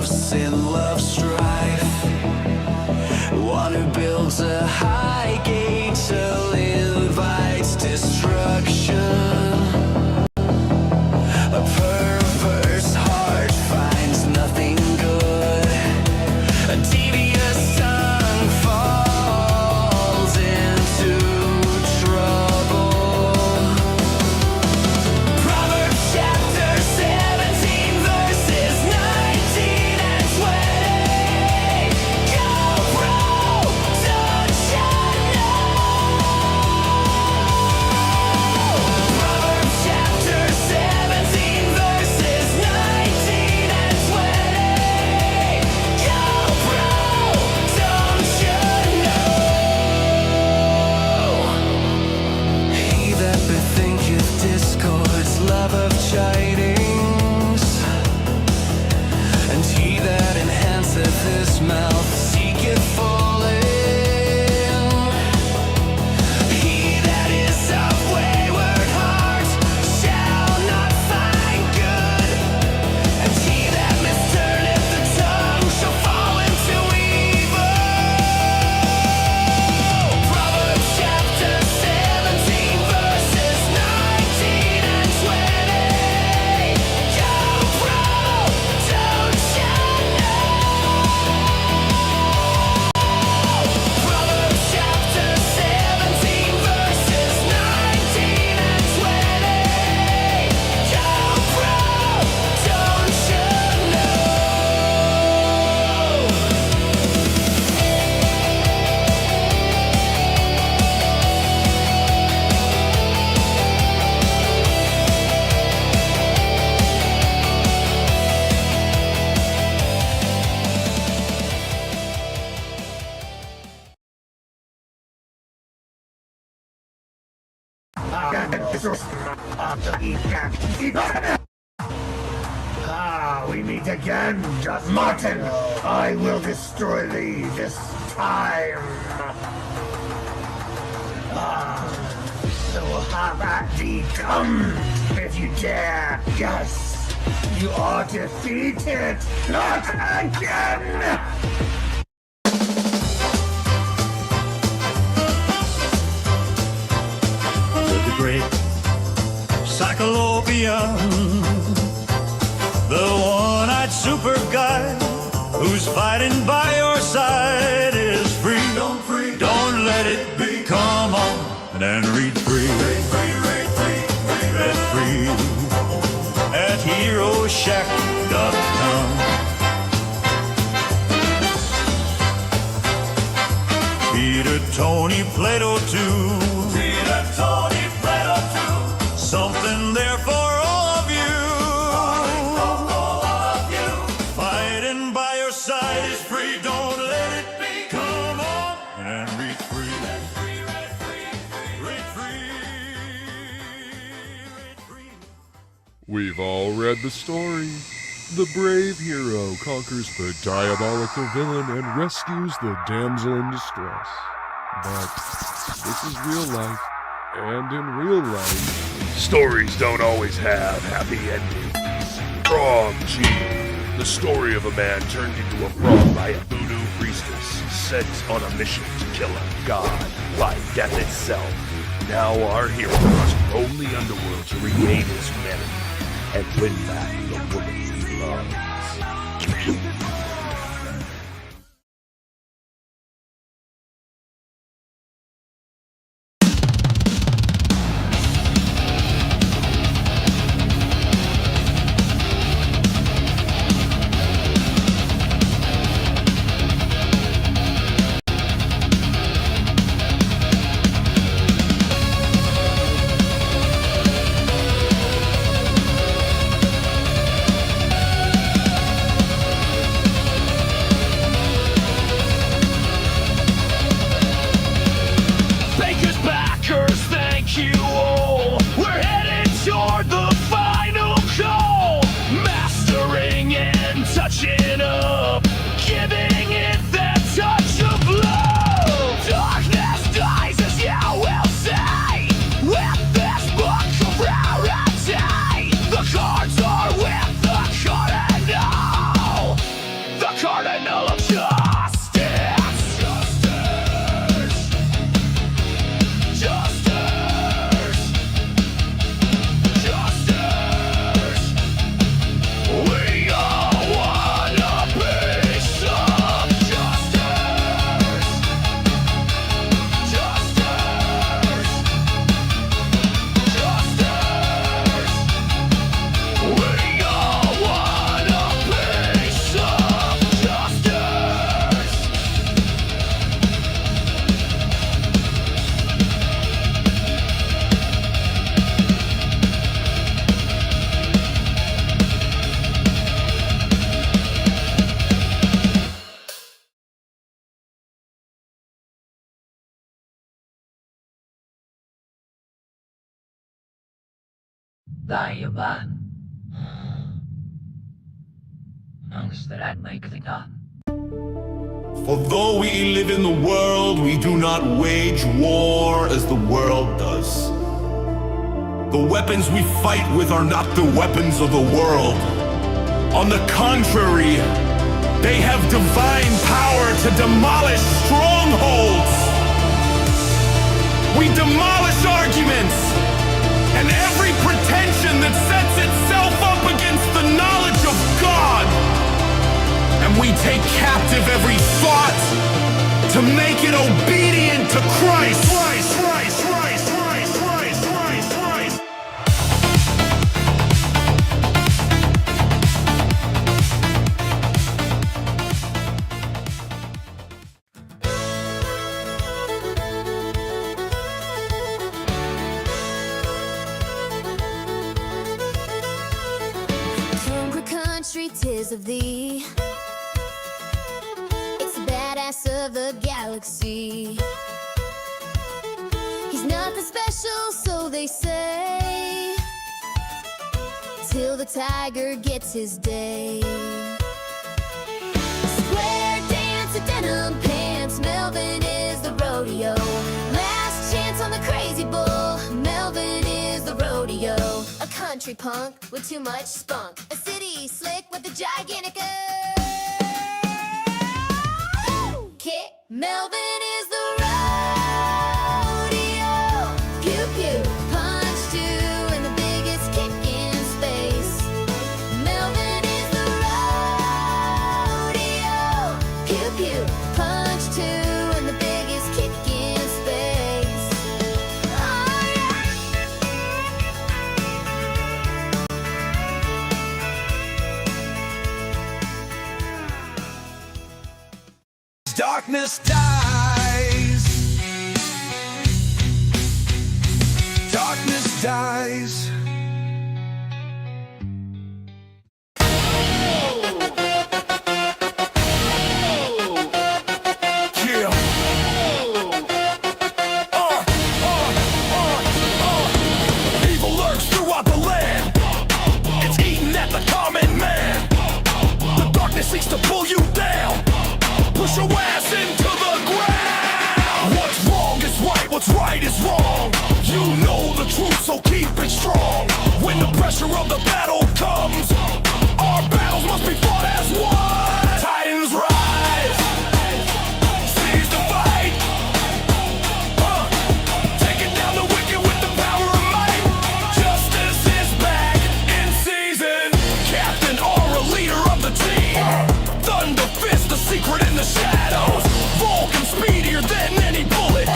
loves in love strife. One who builds a high gate till invites destruction. A perverse heart finds nothing good. A devious tongue falls into trouble. Proverbs chapter 17 verses 19 and 20. Go bro, don't you know? Proverbs chapter 17 verses 19 and 20. Go bro, don't you know? He that bethinketh discords, love of chidings, and he that enhanceth his mouth seeketh falling. He that is of wayward heart shall not find good, and he that misturneth the tongue shall fall into evil. Proverbs chapter 17 verses 19 and 20. Go bro, don't you know? Proverbs chapter 17 verses 19 and 20. Go bro, don't you know? We meet again, Martin. I will destroy thee this time. So have at thee, come, if you dare. Yes, you are defeated. Not again. The great Cyclopean, the one-eyed super guy who's fighting by your side is free. Don't let it be. Come on and read free. Read free at HeroShack.com. Peter, Tony, Plato too. Something there for all of you. Fighting by your side is free. Don't let it be. Come on and read free. Read free. We've all read the story. The brave hero conquers the diabolical villain and rescues the damsel in distress. But this is real life, and in real life, stories don't always have happy endings. Frog G, the story of a man turned into a frog by a voodoo priestess sent on a mission to kill a god by death itself. Now our hero must roam the underworld to regain his humanity and win back the woman he loves. Dayaban. Ang istarad may kalikan. For though we live in the world, we do not wage war as the world does. The weapons we fight with are not the weapons of the world. On the contrary, they have divine power to demolish strongholds. We demolish arguments and every pretension that sets itself up against the knowledge of God. And we take captive every thought to make it obedient to Christ. Conquer country, 'tis of thee. It's the badass of the galaxy. He's nothing special, so they say, till the tiger gets his day. Square dance, a denim pants, Melvin is the rodeo. Last chance on the crazy bull, Melvin is the rodeo. A country punk with too much spunk, a city slick with a gigantic kick. Melvin is the rodeo. Pew pew, punch two, and the biggest kick in space. Melvin is the rodeo. Pew pew, punch two, and the biggest kick in space. Oh yeah. Darkness dies. Darkness dies. Yeah. Evil lurks throughout the land. It's eating at the common man. The darkness seeks to pull you down. Push your ass into the ground. What's wrong is right, what's right is wrong. You know the truth, so keep it strong. When the pressure of the battle comes, our battles must be fought as one. Titans rise, seize the fight. Taking down the wicked with the power of might. Justice is back in season. Captain or a leader of the team. Thunder fist, the secret in the shadows. Vulcan speedier than any bullet.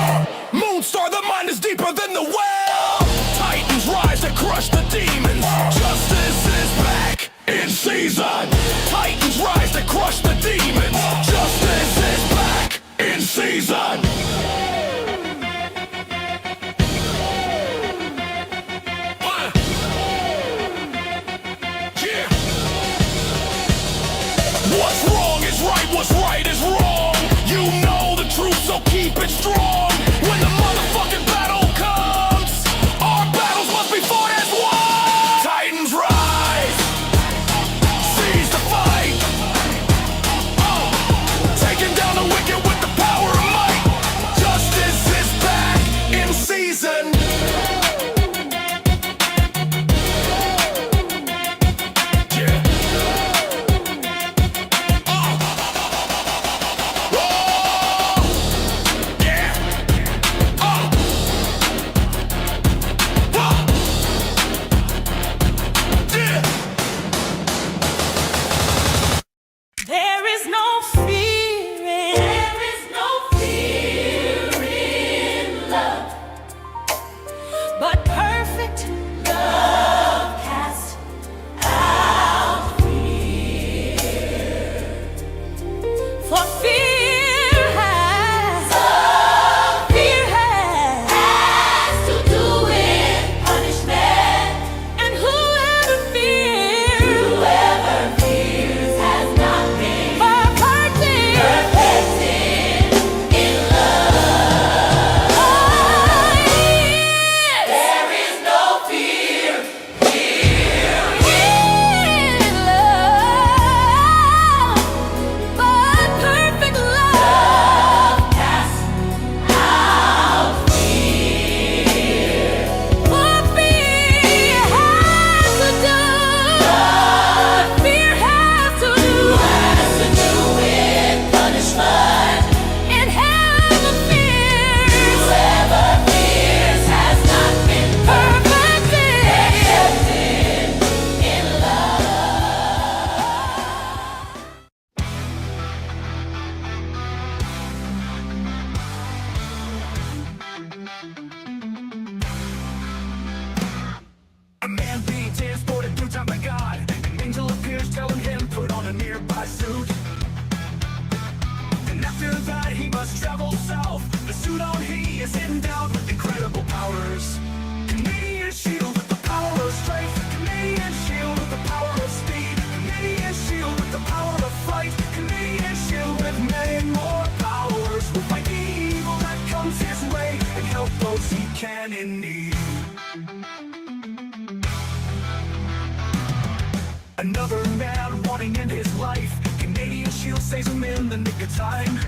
Moonstar, the mind is deeper than the well. Titans rise to crush the demons. Justice is back in season. Titans rise to crush the demons. Justice is back in season. Yeah. What's wrong is right, what's right is wrong. You know the truth, so keep it strong. When the motherfucking battle comes, our battles must be fought as one. Titans rise, seize the fight. Taking down the wicked with the power of might. Justice is back in season. Yeah. Yeah. shield saves him in the nick of time.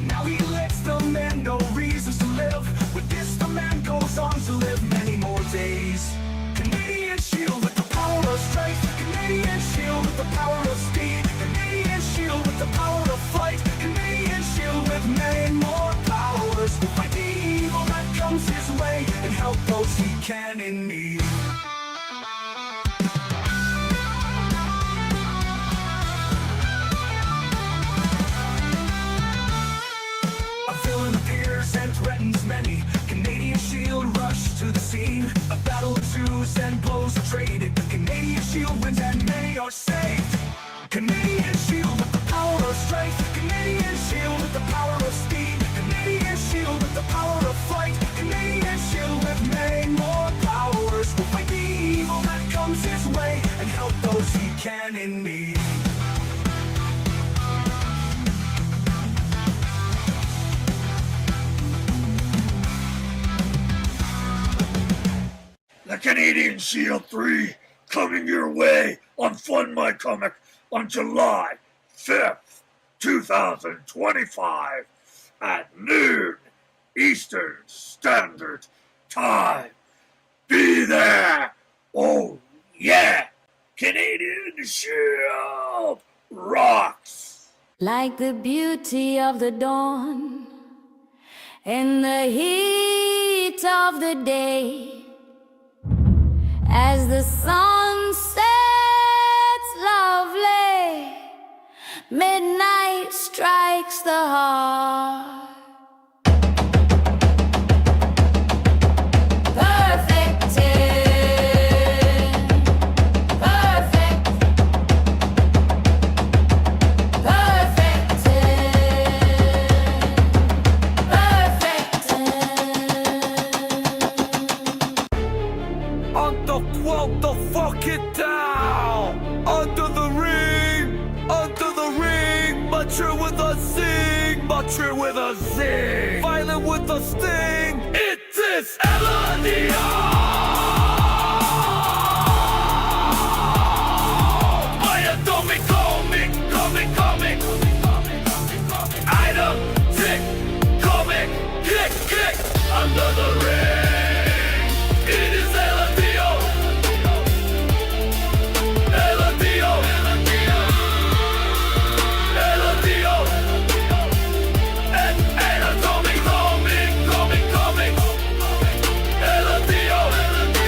Now he lets the man no reasons to live. With this, the man goes on to live many more days. Canadian shield with the power of strength. Canadian shield with the power of speed. Canadian shield with the power of flight. Canadian shield with many more powers. Will fight the evil that comes his way and help those he can in need. A villain appears and threatens many. Canadian shield rush to the scene. A battle ensues and blows are traded. The Canadian shield wins and many are saved. Canadian shield with the power of strength. Canadian shield with the power of speed. Canadian shield with the power of flight. Canadian shield with many more powers. Will fight the evil that comes his way and help those he can in need. The Canadian Shield 3 coming your way on Fund My Comic on July 5th, 2025 at noon Eastern Standard Time. Be there! Oh yeah! Canadian Shield rocks! Like the beauty of the dawn and the heat of the day. As the sun sets lovely, midnight strikes the heart. Perfected, perfect, perfected. Underquote the fuck it down. Under the ring, mature with a zing, mature with a zing, violent with a sting. It is Eladio. My atomic comic, item, tick, comic, kick, under the ring. It is Eladio. Eladio. And atomic comic. Eladio.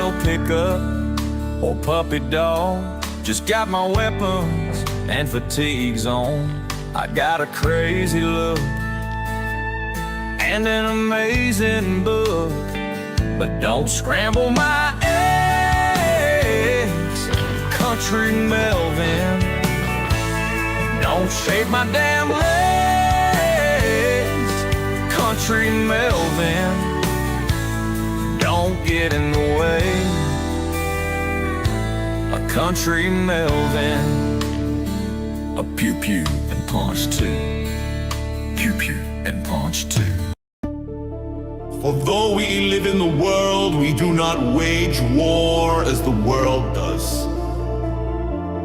no pickup or puppy dog. Just got my weapons and fatigues on. I got a crazy look and an amazing book, but don't scramble my eggs, Country Melvin. Don't shave my damn legs, Country Melvin. Don't get in the way, a Country Melvin. A pew pew and punch two, pew pew and punch two. For though we live in the world, we do not wage war as the world does.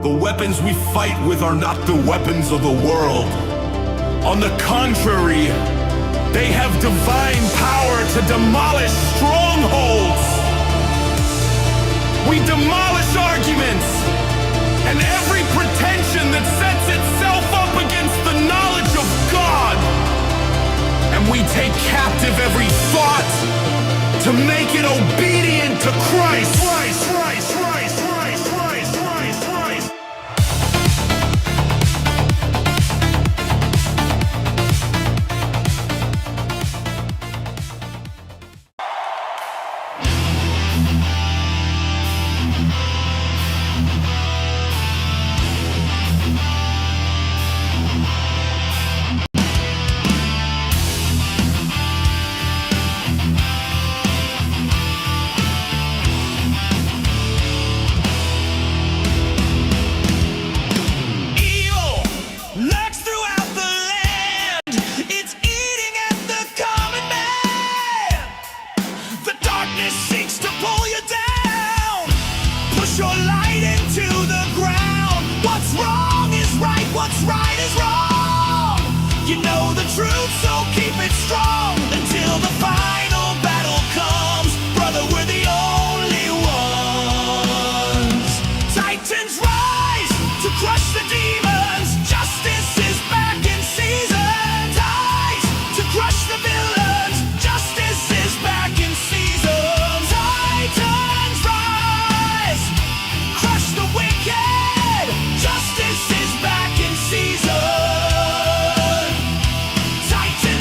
The weapons we fight with are not the weapons of the world. On the contrary, they have divine power to demolish strongholds. We demolish arguments and every pretension that sets itself up against the knowledge of God. And we take captive every thought to make it obedient to Christ. What's right is wrong. You know the truth, so keep it strong until the final battle comes. Brother, we're the only ones. Titans rise to crush the demons. Justice is back in season. Ties to crush the villains. Justice is back in season. Titans rise, crush the wicked. Justice is back in season. Titans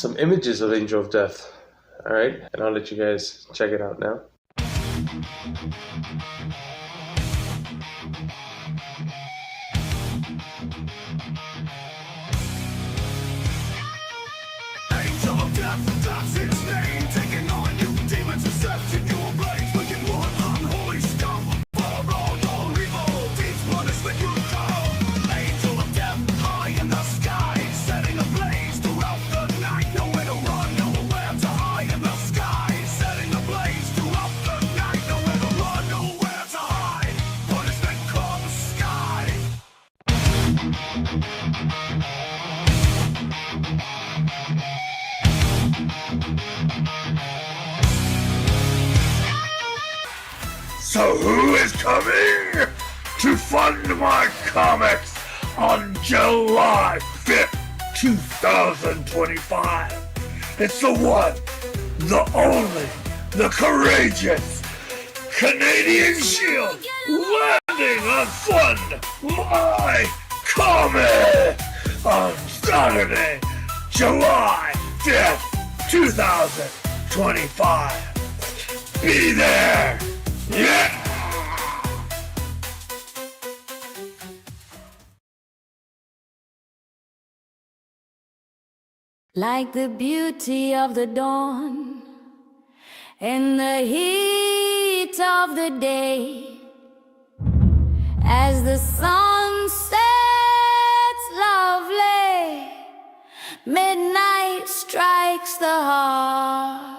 some images of Angel of Death. All right, and I'll let you guys check it out now. Angel of death, that's its name. Taking on you, demons accepting your blades. Wicked one, unholy scum. For all evil deeds, punishment you come. Angel of death, high in the sky, setting ablaze throughout the night. Nowhere to run, nowhere to hide in the sky. Setting ablaze throughout the night. Nowhere to run, nowhere to hide. Punishment comes sky. So who is coming to fund my comics on July 5th, 2025? It's the one, the only, the courageous Canadian Shield landing on Fund My Comic on Saturday, July 5th, 2025. Be there! Yeah! Like the beauty of the dawn and the heat of the day, as the sun sets lovely, midnight strikes the heart.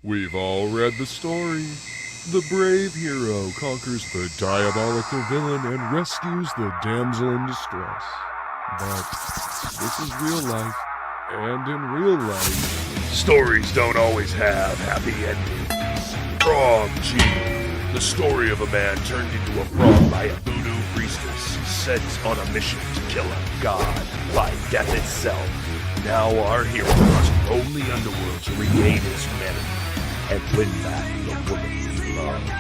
We've all read the story. The brave hero conquers the diabolical villain and rescues the damsel in distress. But this is real life, and in real life, Stories don't always have happy endings. Frog G, the story of a man turned into a frog by a voodoo priestess sent on a mission to kill a god by death itself. Now our hero must roam the underworld to regain his humanity and win back the woman he loves.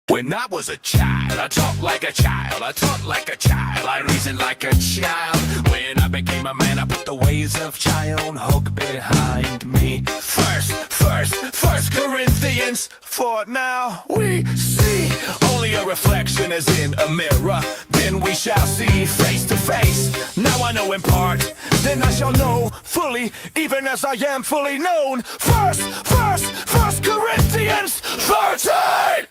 When I was a child, I talked like a child, I taught like a child, I reasoned like a child. When I became a man, I put the ways of child hook behind me. First Corinthians, for now we see only a reflection as in a mirror. Then we shall see face to face. Now I know in part, then I shall know fully, even as I am fully known. First Corinthians 13.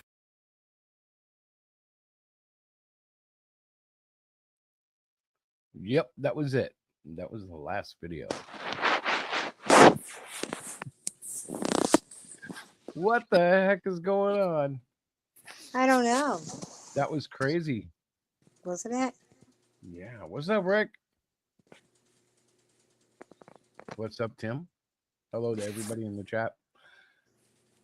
Yep, that was it. That was the last video. What the heck is going on? I don't know. That was crazy. Wasn't it? Yeah. What's up, Rick? What's up, Tim? Hello to everybody in the chat.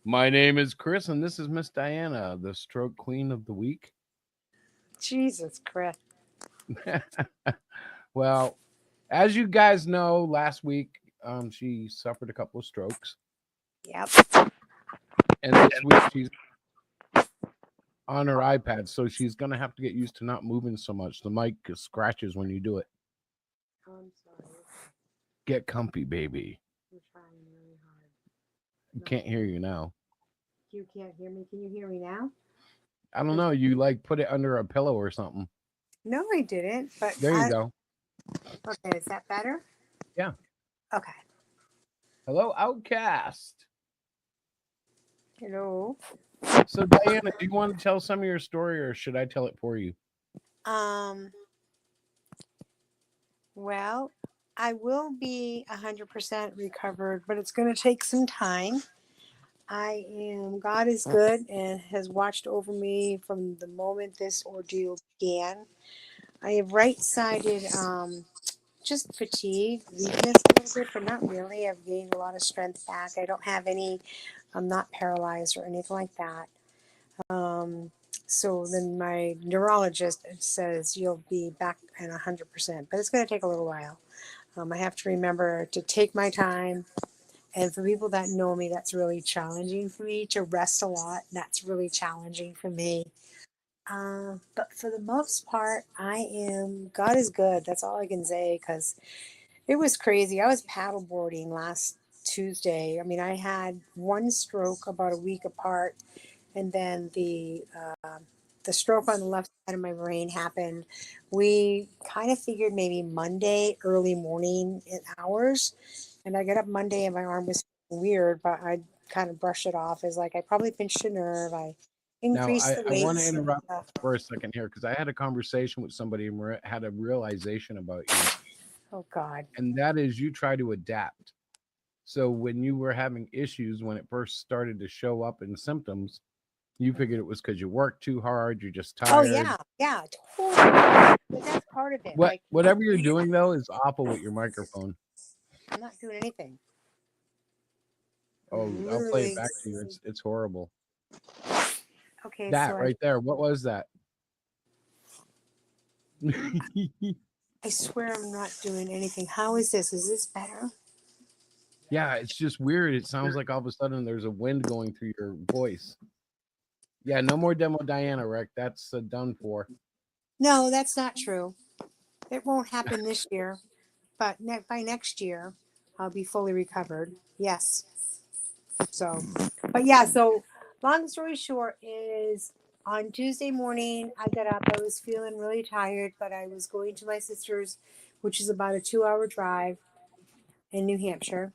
My name is Chris, and this is Miss Diana, the stroke queen of the week. Jesus Christ. Well, as you guys know, last week she suffered a couple of strokes, Yep. and this week she's on her iPad, so she's gonna have to get used to not moving so much. The mic scratches when you do it. I'm sorry. Get comfy, baby. I'm trying really hard. I can't hear you now. You can't hear me. Can you hear me now? I don't know. You like put it under a pillow or something. No, I didn't. But There you go. Okay, is that better? Yeah. Okay. Hello, Outcast. Hello. So, Diana, do you want to tell some of your story, or should I tell it for you? Well, I will be 100% recovered, but it's going to take some time. God is good and has watched over me from the moment this ordeal began. I have right-sided just fatigue, weakness a little bit, but not really. I've gained a lot of strength back. I don't have any, I'm not paralyzed or anything like that. So then my neurologist says you'll be back at 100%, but it's going to take a little while. I have to remember to take my time. And for people that know me, that's really challenging for me to rest a lot. That's really challenging for me. But for the most part, God is good. That's all I can say because it was crazy. I was paddleboarding last Tuesday. I mean, I had one stroke about a week apart, and then the stroke on the left side of my brain happened. We kind of figured maybe Monday, early morning hours. And I got up Monday and my arm was weird, but I kind of brushed it off as like I probably pinched a nerve. I Now, increased the I want to weights and interrupt stuff. for a second here because I had a conversation with somebody and had a realization about you, Oh God. and that is you try to adapt. So when you were having issues when it first started to show up in symptoms, you figured it was because you worked too hard, you're just Oh tired. yeah, yeah, totally. But that's part of it. Like Whatever you're doing though is awful with your microphone. I'm not doing anything. Oh, I'll play it Literally. back to you. It's horrible. Okay, so That right there. What was that? I swear I'm not doing anything. How is this? Is this better? Yeah, it's just weird. It sounds like all of a sudden there's a wind going through your voice. Yeah, no more demo Diana, Rick. That's done for. No, that's not true. It won't happen this year, but by next year, I'll be fully recovered. Yes. So, but yeah, so long story short is on Tuesday morning, I got up. I was feeling really tired, but I was going to my sister's, which is about a 2 hour drive in New Hampshire,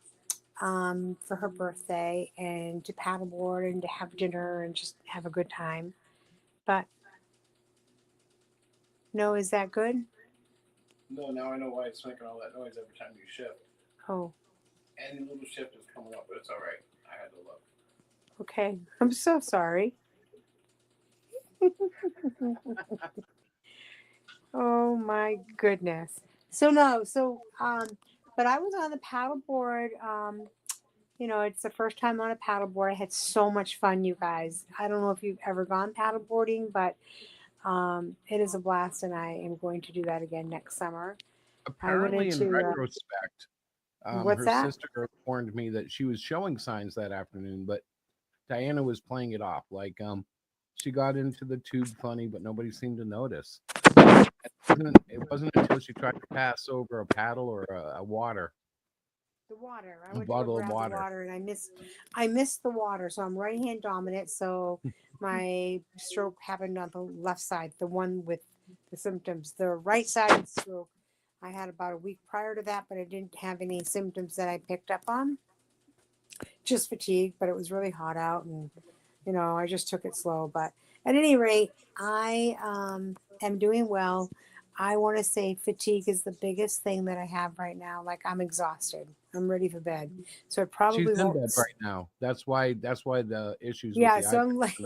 for her birthday and to paddleboard and to have dinner and just have a good time. But no, is that good? No, now I know why it's making all that noise every time you shift. Oh, Any little shift is coming up, but it's all right. I had to look. okay. I'm so sorry. Oh my goodness. So no, but I was on the paddleboard. It's the first time on a paddleboard. I had so much fun, you guys. I don't know if you've ever gone paddleboarding, but it is a blast, and I am going to do that again next summer. I went Apparently, in into retrospect, what's her that? sister warned me that she was showing signs that afternoon, but Diana was playing it off. Like, she got into the tube funny, but nobody seemed to notice. It wasn't until she tried to pass over a paddle or a water, The water. I a went to go bottle of grab the water. water, and I missed the water. So I'm right hand dominant. So my stroke happened on the left side, the one with the symptoms. The right side stroke I had about a week prior to that, but I didn't have any symptoms that I picked up on. Just fatigue, but it was really hot out, and I just took it slow. But at any rate, I am doing well. I want to say fatigue is the biggest thing that I have right now. Like I'm exhausted. I'm ready for bed. So it She's probably in won't. bed right now. That's why the issues with Yeah. the So iPad. I'm like,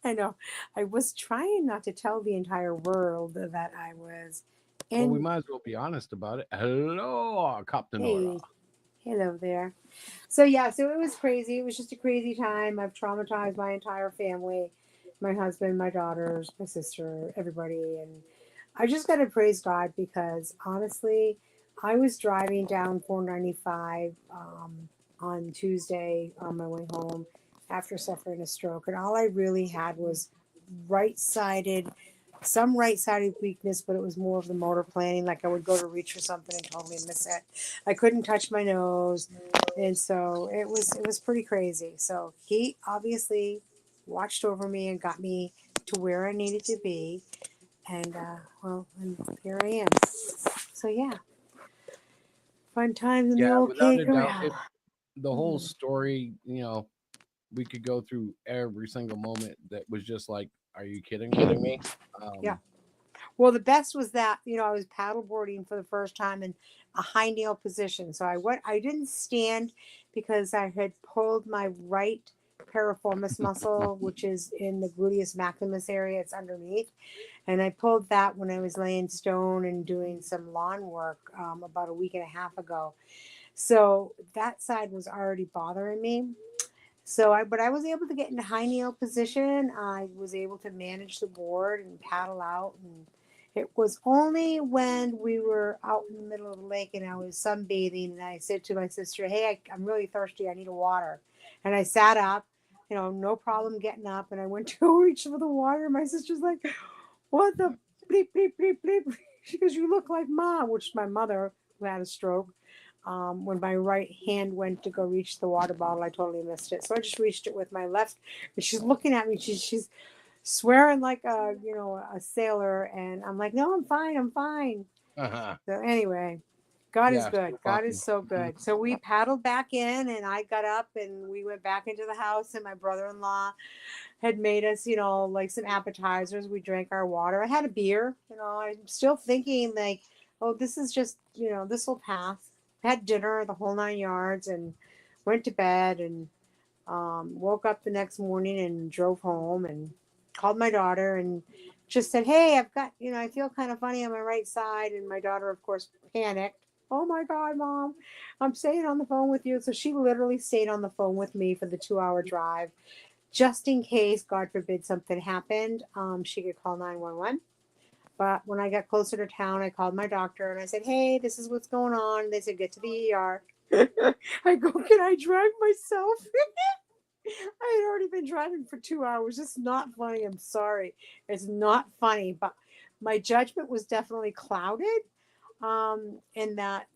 I know. I was trying not to tell the entire world that I was Well, we in. might as well be honest about it. Hello, Captain Nora. Hey, hello there. So yeah, so it was crazy. It was just a crazy time. I've traumatized my entire family, my husband, my daughters, my sister, everybody, and I just got to praise God because honestly, I was driving down 495 on Tuesday on my way home after suffering a stroke, and all I really had was right-sided, some right-sided weakness, but it was more of the motor planning. Like I would go to reach for something and totally miss it. I couldn't touch my nose, and so it was pretty crazy. So he obviously watched over me and got me to where I needed to be, and and here I am. So yeah, fun times in the Yeah, old without a pig doubt, around. the whole story, we could go through every single moment that was just like, are you kidding me? Yeah. Um, Well, the best was that I was paddleboarding for the first time in a high kneel position. So I didn't stand because I had pulled my right piriformis muscle, which is in the gluteus maximus area. It's underneath, and I pulled that when I was laying stone and doing some lawn work about a week and a half ago. So that side was already bothering me. But I was able to get into high kneel position. I was able to manage the board and paddle out. And it was only when we were out in the middle of the lake and I was sunbathing and I said to my sister, "Hey, I'm really thirsty. I need a water." And I sat up, no problem getting up. And I went to reach for the water. My sister's like, "What the bleep, bleep, bleep, bleep?" She goes, "You look like mom," which is my mother who had a stroke. When my right hand went to go reach the water bottle, I totally missed it. So I just reached it with my left. And she's looking at me. She's swearing like a sailor. And I'm like, "No, I'm fine. I'm fine." Uh-huh. So anyway, God is Yeah, good. God is so good. So we paddled back in, and I got up and we went back into the house. And my brother-in-law had made us, like some appetizers. We drank our water. I had a beer. I'm still thinking like, oh, this is just, this will pass. Had dinner, the whole 9 yards, and went to bed and woke up the next morning and drove home and called my daughter and just said, "Hey, I've got, I feel kind of funny on my right side." And my daughter, of course, panicked. "Oh my God, Mom, I'm staying on the phone with you." So she literally stayed on the phone with me for the 2-hour drive just in case, God forbid, something happened. She could call 911. But when I got closer to town, I called my doctor and I said, "Hey, this is what's going on." They said, "Get to the ER." I go, "Can I drive myself?" I had already been driving for 2 hours. It's not funny. I'm sorry. It's not funny. But my judgment was definitely clouded in that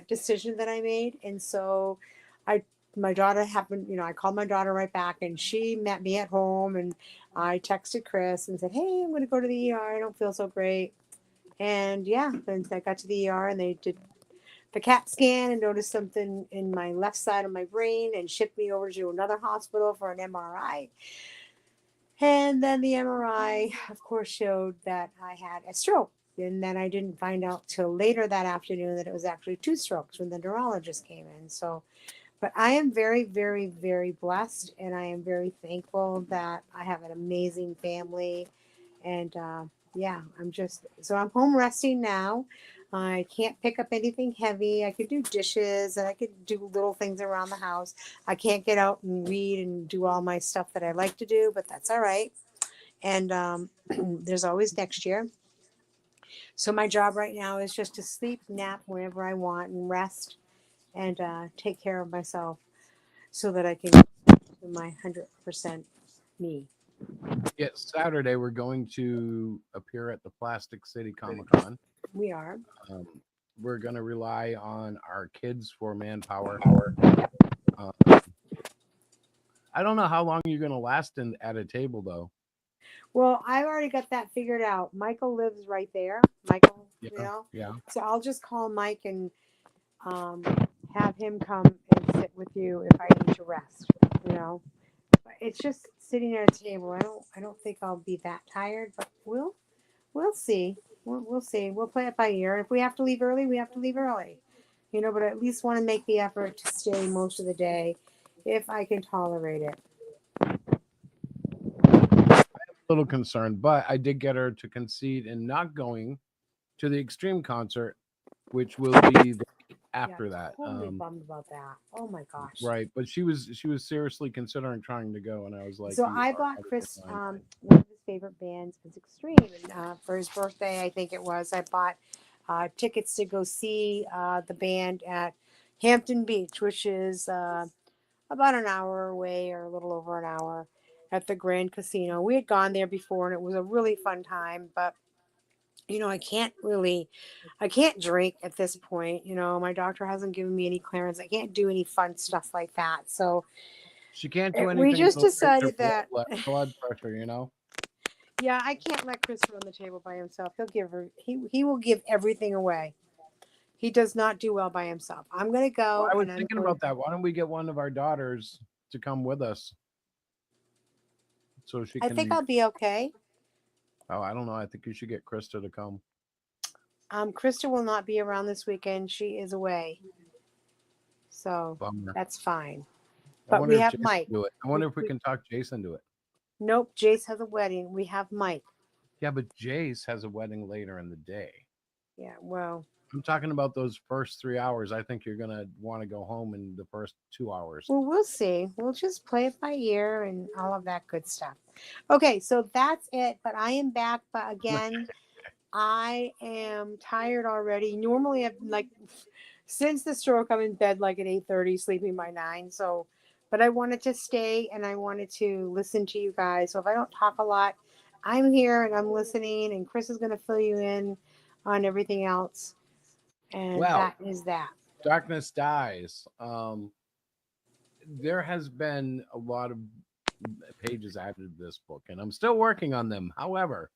decision that I made. And so I my daughter happened, I called my daughter right back and she met me at home and I texted Chris and said, "Hey, I'm going to go to the ER. I don't feel so great." And yeah, then I got to the ER and they did the CAT scan and noticed something in my left side of my brain and shipped me over to another hospital for an MRI. And then the MRI, of course, showed that I had a stroke. And then I didn't find out till later that afternoon that it was actually 2 strokes when the neurologist came in. So, but I am very, very, very blessed, and I am very thankful that I have an amazing family. And yeah, I'm home resting now. I can't pick up anything heavy. I could do dishes and I could do little things around the house. I can't get out and read and do all my stuff that I like to do, but that's all right. And there's always next year. So my job right now is just to sleep, nap whenever I want, and rest and take care of myself so that I can get to my 100% me. Yeah, Saturday we're going to appear at the Plastic City Comic Con. We are. Um, we're going to rely on our kids for manpower. Uh, I don't know how long you're going to last at a table, though. Well, I already got that figured out. Michael lives right there. Michael, Yeah. So I'll just call Mike and um, have him come and sit with you if I need to rest. You know, it's just sitting at a table. I don't think I'll be that tired, but we'll see. We'll see. We'll play it by ear. If we have to leave early, we have to leave early. But I at least want to make the effort to stay most of the day if I can tolerate it. A little concerned, but I did get her to concede in not going to the Extreme concert, which will be the week after that. Totally bummed about that. Oh my gosh. Right, but she was seriously considering trying to go, and I was like, So "You I are bought out of Chris your mind." one of his favorite bands is Extreme, and for his birthday, I think it was. I bought tickets to go see the band at Hampton Beach, which is about an hour away or a little over an hour at the Grand Casino. We had gone there before, and it was a really fun time, but I can't drink at this point. My doctor hasn't given me any clearance. I can't do any fun stuff like that. So She can't do we anything. just to raise her decided that, blood pressure. yeah, I can't let Chris run the table by himself. He will give everything away. He does not do well by himself. I'm going to Well, go I was and I'm thinking going. about that. Why don't we get one of our daughters to come with us so she I think can? I'll be okay. Oh, I don't know. I think you should get Krista to come. Krista will not be around this weekend. She is away. So Bummer. that's fine. I But wonder we if have Jason Mike. can do it. I wonder if we can talk Jason to it. Nope, Jace has a wedding. We have Mike. Yeah, but Jace has a wedding later in the day. Yeah, well, I'm talking about those first 3 hours. I think you're gonna want to go home in the first 2 hours. Well, we'll see. We'll just play it by ear and all of that good stuff. Okay, so that's it. But I am back. But again, I am tired already. Normally, I've like since the stroke, I'm in bed like at 8:30, sleeping by 9. So, but I wanted to stay and I wanted to listen to you guys. So if I don't talk a lot, I'm here and I'm listening. And Chris is going to fill you in on everything else. And Well, that is that. Darkness Dies. There has been a lot of pages added to this book, and I'm still working on them. However,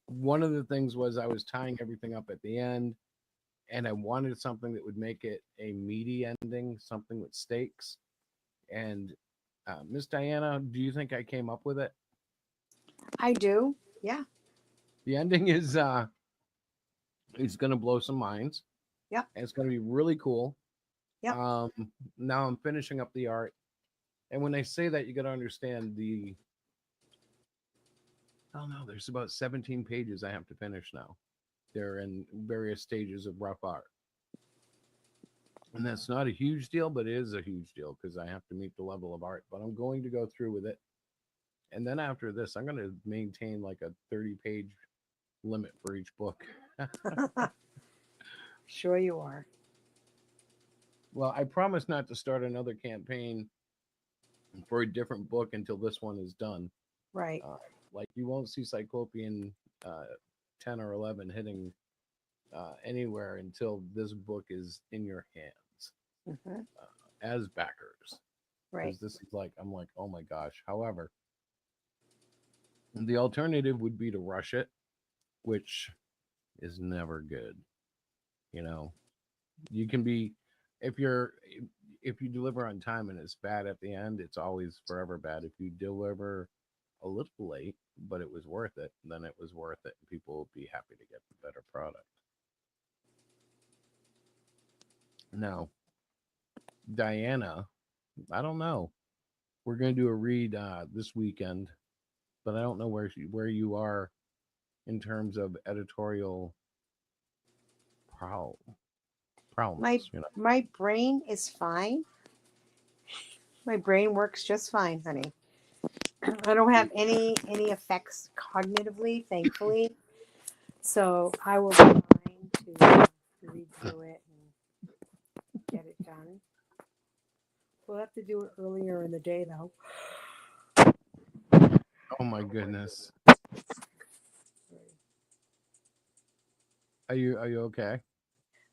one of the things was I was tying everything up at the end, and I wanted something that would make it a meaty ending, something with stakes. And Miss Diana, do you think I came up with it? I do. Yeah. The ending is it's going to blow some minds. Yep. And it's going to be really cool. Yep. Now I'm finishing up the art. And when I say that, you got to understand there's about 17 pages I have to finish now. They're in various stages of rough art. And that's not a huge deal, but it is a huge deal because I have to meet the level of art. But I'm going to go through with it. And then after this, I'm going to maintain like a 30-page limit for each book. Sure you are. Well, I promise not to start another campaign for a different book until this one is done. Right. Like you won't see Cyclopean 10 or 11 hitting anywhere until this book is in your hands as backers. Right. Because this is like, I'm like, oh my gosh. However, the alternative would be to rush it, which is never good. You know, you can be, if you deliver on time and it's bad at the end, it's always forever bad. If you deliver a little late, but it was worth it, then it was worth it. People will be happy to get the better product. Now, Diana, I don't know. We're going to do a read this weekend, but I don't know where you are in terms of editorial prowess. My brain is fine. My brain works just fine, honey. I don't have any effects cognitively, thankfully. So I will be fine to read through it and get it done. We'll have to do it earlier in the day, though. Oh my goodness. Are you okay?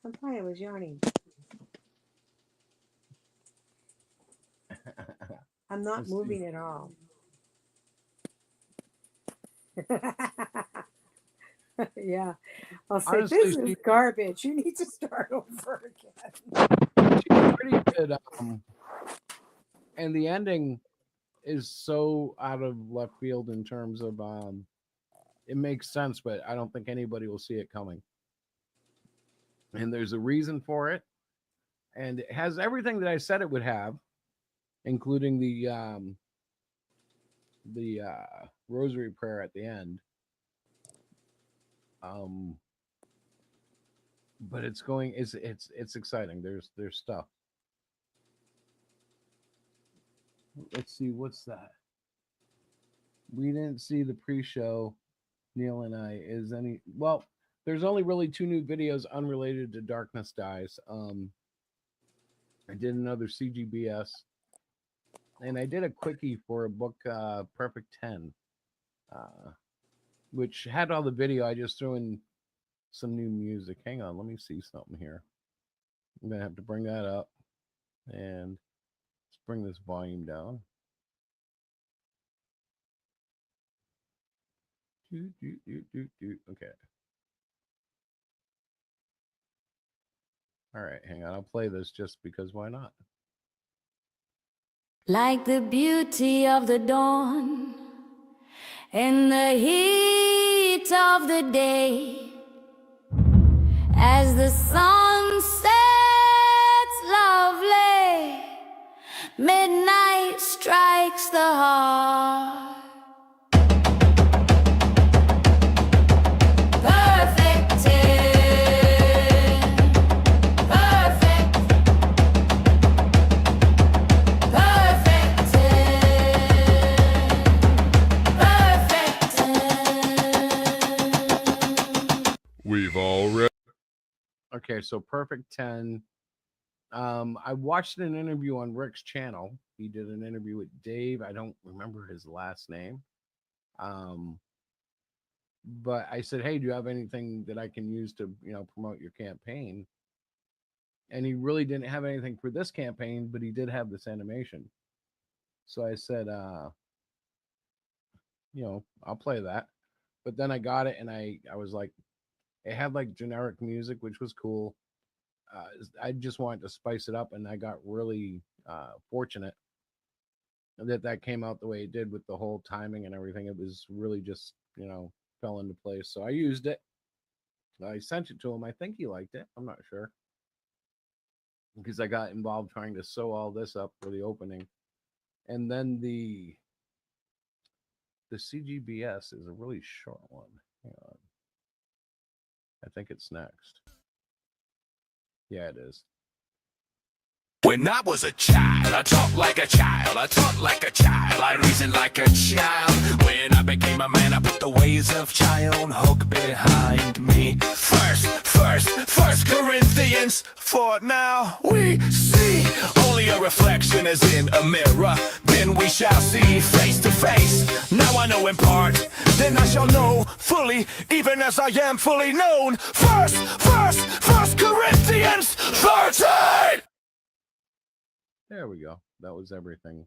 I'm fine. I was yawning. I'm not Let's moving see. at all. Yeah. I'll say, Honestly, this is garbage. You need to start over again. She's pretty good. And the ending is so out of left field in terms of it makes sense, but I don't think anybody will see it coming. And there's a reason for it. And it has everything that I said it would have, including the rosary prayer at the end. But it's exciting. There's stuff. Let's see, what's that? We didn't see the pre-show, Neil and I. There's only really 2 new videos unrelated to Darkness Dies. I did another CGBS, and I did a quickie for a book, Perfect 10, which had all the video. I just threw in some new music. Hang on, let me see something here. I'm gonna have to bring that up, and let's bring this volume down. Okay. All right, hang on. I'll play this just because why not? Like the beauty of the dawn in the heat of the day, as the sun sets lovely, midnight strikes the heart. Perfected Okay, so Perfect 10. I watched an interview on Rick's channel. He did an interview with Dave. I don't remember his last name. Um, but I said, "Hey, do you have anything that I can use to, promote your campaign?" And he really didn't have anything for this campaign, but he did have this animation. So I said, I'll play that. But then I got it and I was like, it had like generic music, which was cool. I just wanted to spice it up, and I got really fortunate that that came out the way it did with the whole timing and everything. It was really just, fell into place. So I used it. I sent it to him. I think he liked it. I'm not sure because I got involved trying to sew all this up for the opening. And then the CGBS is a really short one. Hang on. I think it's next. Yeah, it is. When I was a child, I talked like a child, I talked like a child, I reasoned like a child. When I became a man, I put the ways of child hook behind me. First Corinthians, for now we see only a reflection as in a mirror. Then we shall see face to face. Now I know in part, then I shall know fully, even as I am fully known. First Corinthians 13. There we go. That was everything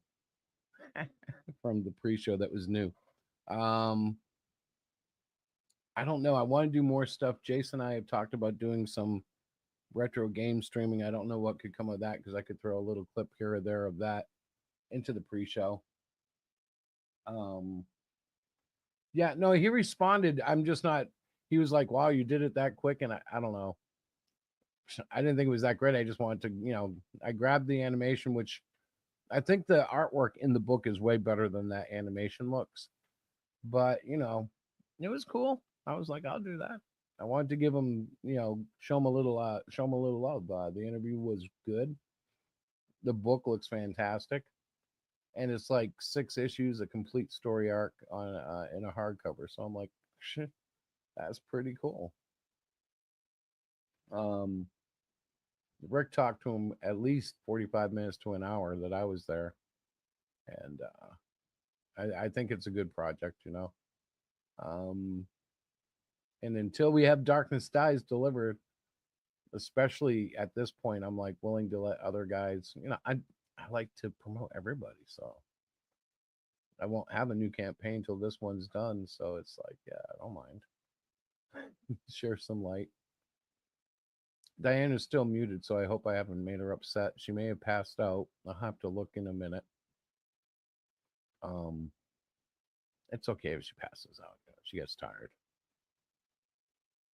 from the pre-show that was new. I don't know. I want to do more stuff. Jason and I have talked about doing some retro game streaming. I don't know what could come of that because I could throw a little clip here or there of that into the pre-show. Yeah, no, he responded. I'm just not. He was like, "Wow, you did it that quick," and I don't know. I didn't think it was that great. I just wanted to, I grabbed the animation, which I think the artwork in the book is way better than that animation looks. But it was cool. I was like, I'll do that. I wanted to give him, show him a little love. The interview was good. The book looks fantastic, and it's like 6 issues, a complete story arc on in a hardcover. So I'm like, shit, that's pretty cool. Rick talked to him at least 45 minutes to an hour that I was there, and I think it's a good project. And until we have Darkness Dies delivered, especially at this point, I'm like willing to let other guys. I like to promote everybody, so I won't have a new campaign till this one's done. So it's like, yeah, I don't mind. Share some light. Diana's still muted, so I hope I haven't made her upset. She may have passed out. I'll have to look in a minute. It's okay if she passes out. She gets tired.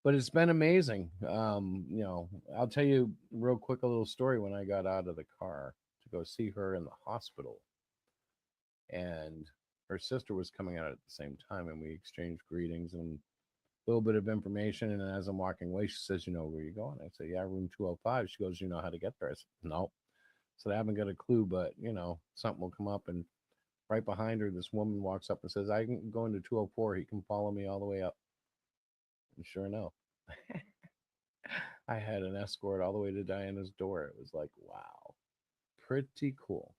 But it's been amazing. I'll tell you real quick a little story when I got out of the car to go see her in the hospital. And her sister was coming out at the same time, and we exchanged greetings and a little bit of information. And as I'm walking away, she says, where you going? I said, yeah, room 205. She goes, you know how to get there? I said, no. So I haven't got a clue, but, something will come up. And right behind her, this woman walks up and says, I can go into 204. He can follow me all the way up. And sure enough, I had an escort all the way to Diana's door. It was like, wow, pretty cool.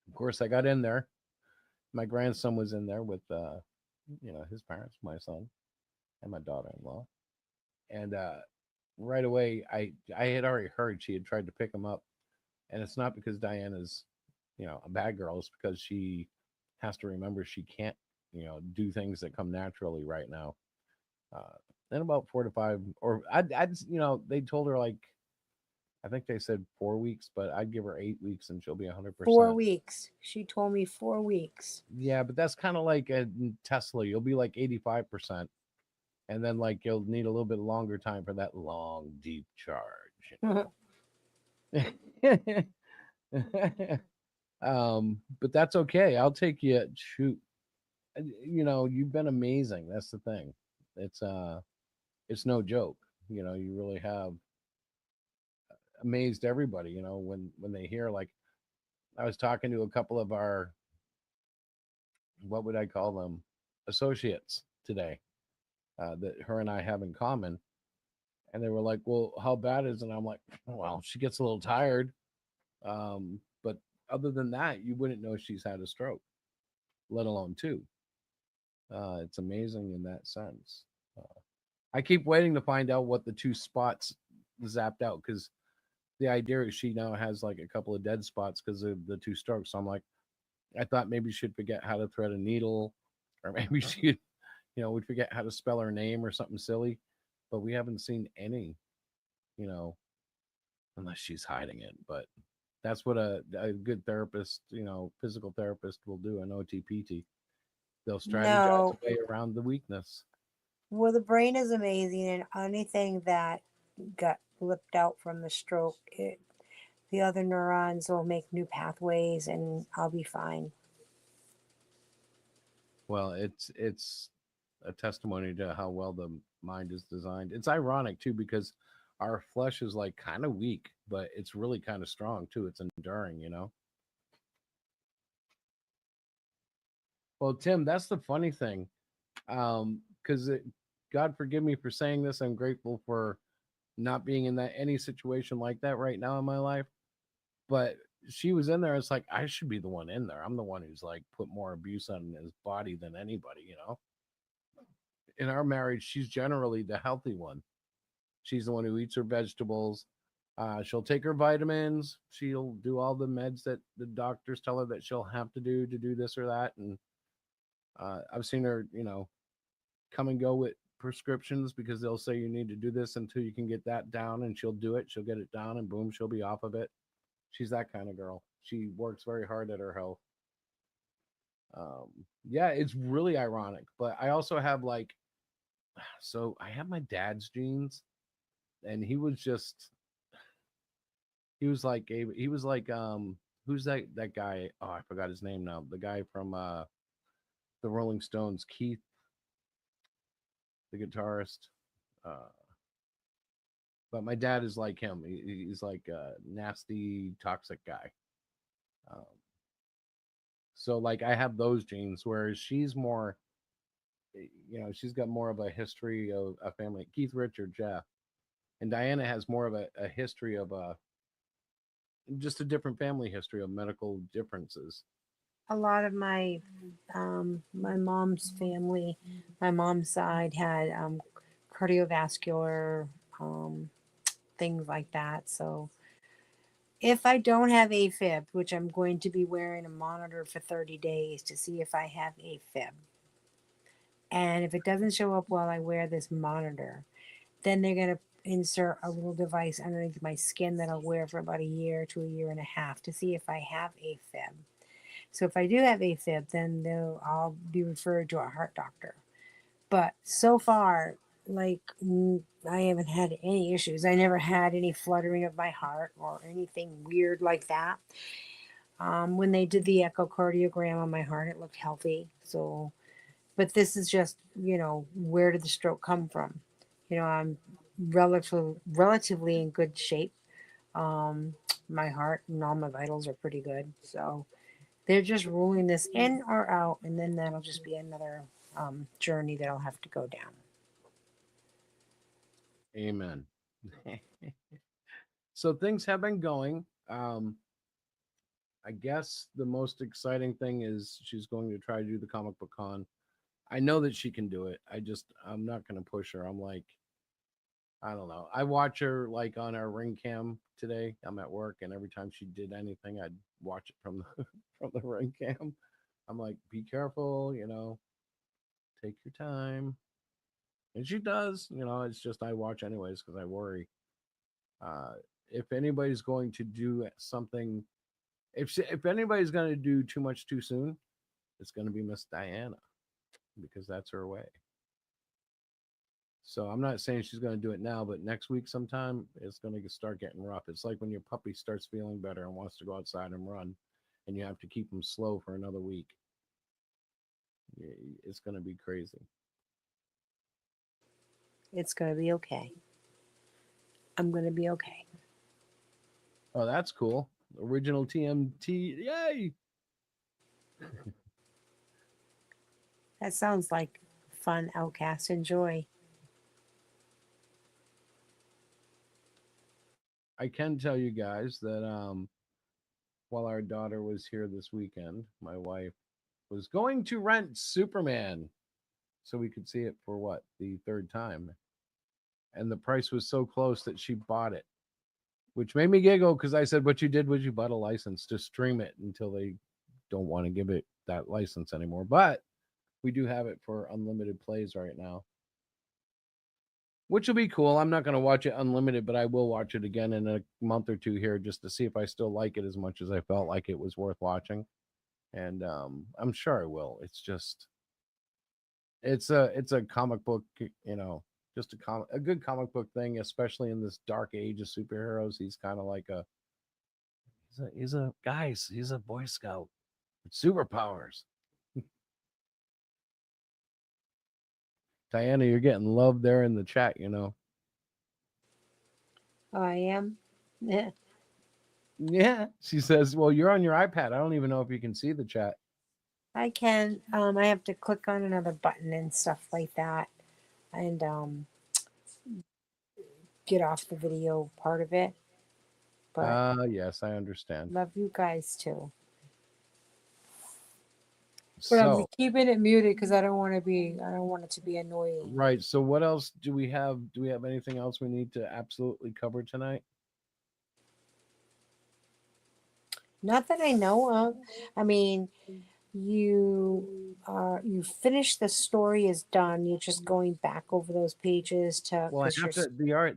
Of course, I got in there. My grandson was in there with, his parents, my son, and my daughter-in-law. And right away, I had already heard she had tried to pick him up. And it's not because Diana's, a bad girl. It's because she has to remember she can't, do things that come naturally right now. In about 4 to 5, or they told her like, I think they said 4 weeks, but I'd give her 8 weeks and she'll be 100%. 4 weeks. She told me 4 weeks. Yeah, but that's kind of like a Tesla. You'll be like 85%. And then like you'll need a little bit longer time for that long, deep charge. But that's okay. I'll take you. Shoot, you've been amazing. That's the thing. It's no joke. You really have amazed everybody. When they hear, like, I was talking to a couple of our, what would I call them, associates today, that her and I have in common, And they were like, "Well, how bad is it?" And I'm like, "Well, she gets a little tired, but other than that, you wouldn't know she's had a stroke, let alone two." It's amazing in that sense. Uh, I keep waiting to find out what the two spots zapped out because the idea is she now has like a couple of dead spots because of the two strokes. So I'm like, I thought maybe she'd forget how to thread a needle, or maybe she'd, would forget how to spell her name or something silly. But we haven't seen any, you know, unless she's hiding it. But that's what a good therapist, physical therapist will do, an OTPT. They'll strategize No, a way around the weakness. well, the brain is amazing, and anything that got blipped out from the stroke, the other neurons will make new pathways, and I'll be fine. Well, it's a testimony to how well the mind is designed. It's ironic too because our flesh is like kind of weak, but it's really kind of strong too. It's enduring. Well, Tim, that's the funny thing. Because God forgive me for saying this, I'm grateful for not being in that any situation like that right now in my life. But she was in there. It's like I should be the one in there. I'm the one who's like put more abuse on his body than anybody. In our marriage, she's generally the healthy one. She's the one who eats her vegetables. She'll take her vitamins. She'll do all the meds that the doctors tell her that she'll have to do this or that. And I've seen her, come and go with prescriptions because they'll say you need to do this until you can get that down, and she'll do it. She'll get it down, and boom, she'll be off of it. She's that kind of girl. She works very hard at her health. Um, yeah, it's really ironic. But I also have like, so I have my dad's genes, and he was like who's that guy? Oh, I forgot his name now. The guy from the Rolling Stones, Keith, the guitarist. Uh, but my dad is like him. He's like a nasty, toxic guy. Um, so like I have those genes, whereas she's more, she's got more of a history of a family. Keith Richard, Jeff, and Diana has more of a history of just a different family history of medical differences. A lot of my mom's family, my mom's side had cardiovascular um, things like that. So if I don't have AFib, which I'm going to be wearing a monitor for 30 days to see if I have AFib, and if it doesn't show up while I wear this monitor, then they're going to insert a little device underneath my skin that I'll wear for about a year to a year and a half to see if I have AFib. So if I do have AFib, then I'll be referred to a heart doctor. But so far, like I haven't had any issues. I never had any fluttering of my heart or anything weird like that. When they did the echocardiogram on my heart, it looked healthy. So, but this is just, where did the stroke come from? I'm relatively in good shape. Um, my heart and all my vitals are pretty good. So they're just ruling this in or out, and then that'll just be another journey that I'll have to go down. Amen. So things have been going. I guess the most exciting thing is she's going to try to do the comic book con. I know that she can do it. I'm not going to push her. I'm like, I don't know. I watch her like on our ring cam today. I'm at work, and every time she did anything, I'd watch it from the from the ring cam. I'm like, be careful, take your time, and she does. It's just I watch anyways because I worry. Uh, if anybody's going to do something, if anybody's going to do too much too soon, it's going to be Miss Diana because that's her way. So I'm not saying she's going to do it now, but next week sometime it's going to start getting rough. It's like when your puppy starts feeling better and wants to go outside and run, and you have to keep them slow for another week. It's going to be crazy. It's going to be okay. I'm going to be okay. Oh, that's cool. Original TMT. Yay! That sounds like fun, Outcast. Enjoy. I can tell you guys that while our daughter was here this weekend, my wife was going to rent Superman so we could see it for what, the third time. And the price was so close that she bought it, which made me giggle because I said, what you did was you bought a license to stream it until they don't want to give it that license anymore. But we do have it for unlimited plays right now, which will be cool. I'm not going to watch it unlimited, but I will watch it again in a month or two here just to see if I still like it as much as I felt like it was worth watching. And I'm sure I will. It's just it's a comic book, just a good comic book thing, especially in this dark age of superheroes. He's kind of like he's a Boy Scout with superpowers. Diana, you're getting love there in the chat. Oh, I am. Yeah. Yeah, she says, well, you're on your iPad. I don't even know if you can see the chat. I can. I have to click on another button and stuff like that, and get off the video part of it. But Yes, I understand. love you guys too. But I'm So, keeping it muted because I don't want it to be annoying. right. So, what else do we have? Do we have anything else we need to absolutely cover tonight? Not that I know of. I mean, you finished the story is done. You're just going back over those pages to Well, I because have to.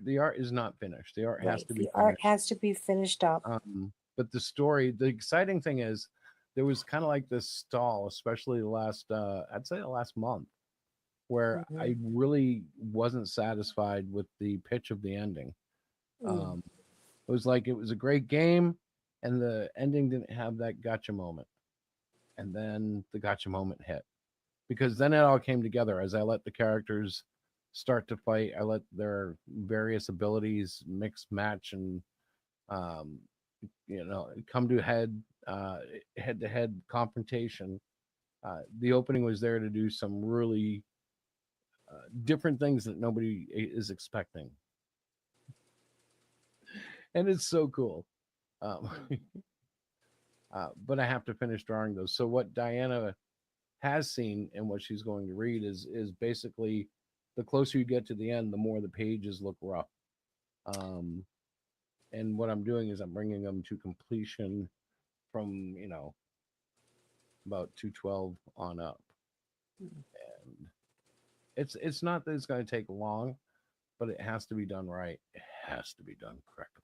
The art is not finished. The art has right. to be The art finished. has to be finished up. But the story, the exciting thing is, there was kind of like this stall, especially the last, I'd say the last month, where Hmm. I really wasn't satisfied with the pitch of the ending. Mm, Um, it was like it was a great game, and the ending didn't have that gotcha moment. And then the gotcha moment hit because then it all came together as I let the characters start to fight. I let their various abilities mix, match, and um, come to head to head confrontation. The opening was there to do some really different things that nobody is expecting, and it's so cool. Um, but I have to finish drawing those. So what Diana has seen and what she's going to read is basically the closer you get to the end, the more the pages look rough. Um, and what I'm doing is I'm bringing them to completion from about 212 on up. And it's not that it's going to take long, but it has to be done right. It has to be done correctly.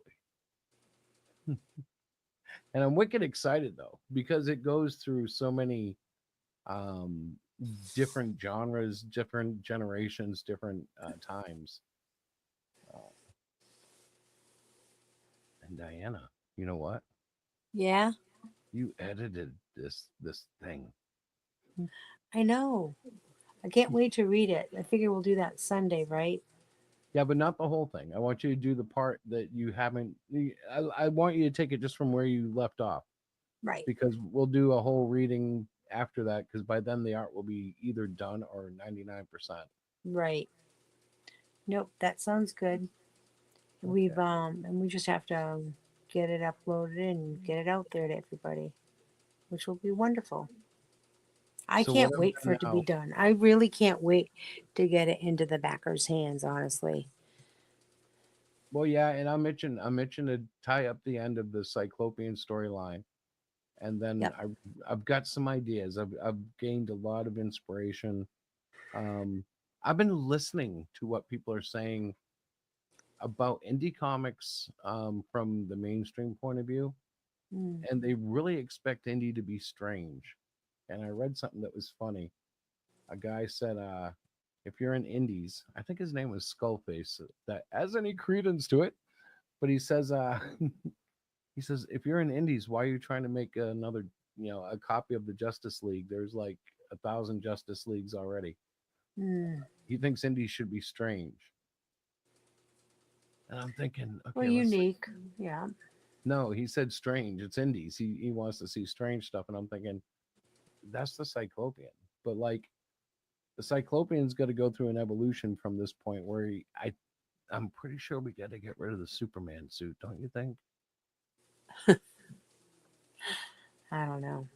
And I'm wicked excited though because it goes through so many um, different genres, different generations, different times. Uh, and Diana, you know what? yeah, You edited this thing. I know. I can't wait to read it. I figure we'll do that Sunday, right? Yeah, but not the whole thing. I want you to do the part that you haven't. I want you to take it just from where you left off Right. because we'll do a whole reading after that because by then the art will be either done or 99%. Right. Nope, that sounds good. Okay. And we just have to get it uploaded and get it out there to everybody, which will be wonderful. I So what can't I've wait for done it to be now. done. I really can't wait to get it into the backers' hands, honestly. Well, yeah, and I'm itching to tie up the end of the Cyclopean storyline, and then Yep. I've got some ideas. I've gained a lot of inspiration. Um, I've been listening to what people are saying about indie comics from the mainstream point of view, Mm, and they really expect indie to be strange. And I read something that was funny. A guy said, if you're in indies, I think his name was Skullface, that has any credence to it, but he says, he says, if you're in indies, why are you trying to make another, a copy of the Justice League? There's like 1,000 Justice Leagues already. mm. He thinks indies should be strange. And I'm thinking, Well, okay, let's see. unique. Yeah. No, he said strange. It's indies. He wants to see strange stuff. And I'm thinking, that's the Cyclopean. But like the Cyclopean's got to go through an evolution from this point where I'm pretty sure we got to get rid of the Superman suit, don't you think? I don't know.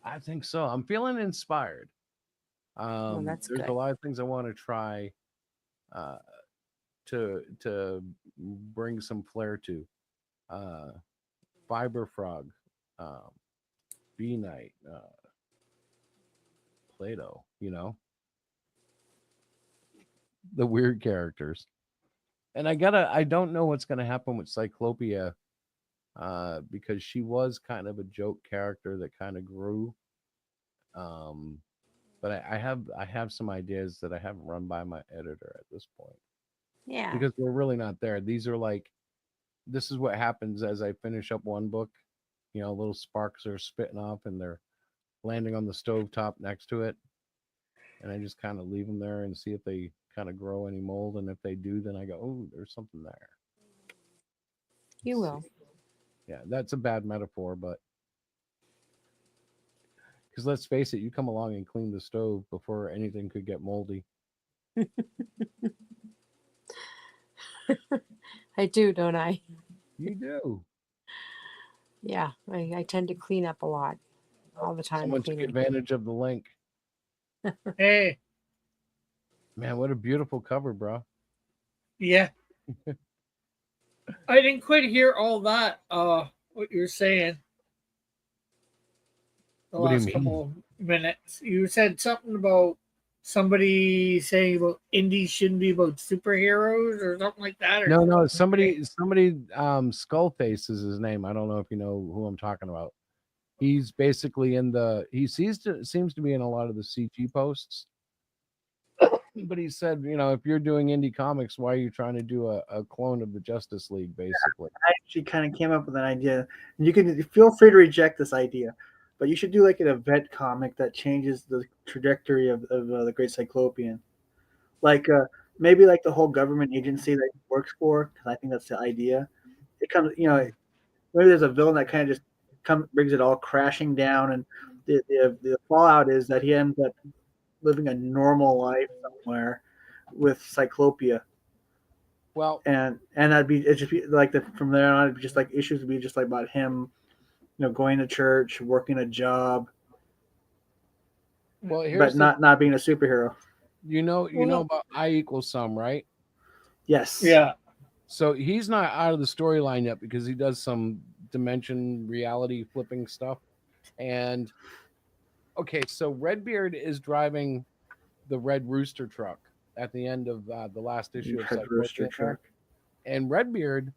I think so. I'm feeling inspired. Well, that's There's a good. lot of things I want to try uh, to bring some flair to. Uh, Fiber Frog, um, Bee Knight, Plato. The weird characters. And I don't know what's gonna happen with Cyclopia, because she was kind of a joke character that kind of grew. Um, but I have some ideas that I haven't run by my editor at this point Yeah. because we're really not there. These are like this is what happens as I finish up one book. Little sparks are spitting off and they're landing on the stove top next to it, and I just kind of leave them there and see if they kind of grow any mold. And if they do, then I go, oh, there's something there. You Let's will. see. Yeah, that's a bad metaphor, but because let's face it, you come along and clean the stove before anything could get moldy. I do, don't I? You do. Yeah. I tend to clean up a lot all the time. Someone took Cleaning. advantage of the link. Hey, Man, what a beautiful cover, bro. yeah. I didn't quite hear all that. What you're saying. The What do you last mean? couple of minutes. You said something about somebody saying about indies shouldn't be about superheroes or something like that. Or No, somebody, Skullface is his name. I don't know if you know who I'm talking about. He's basically he seems to be in a lot of the CG posts. But he said, if you're doing indie comics, why are you trying to do a clone of the Justice League, basically? I actually kind of came up with an idea, and you can feel free to reject this idea, but you should do like an event comic that changes the trajectory of the Great Cyclopean, like maybe like the whole government agency that he works for, because I think that's the idea. It comes, maybe there's a villain that kind of just brings it all crashing down, and the fallout is that he ends up living a normal life somewhere with Cyclopia. Well, and it'd just be like from there on, it'd be just like issues would be just like about him, going to church, working a job, well, but not being a superhero. you know about I equals some, right? Yes. Yeah. So he's not out of the storyline yet because he does some dimension reality flipping stuff. And okay, so Redbeard is driving the Red Rooster truck at the end of the last issue of Red Rooster Cyclopean, truck. and Redbeard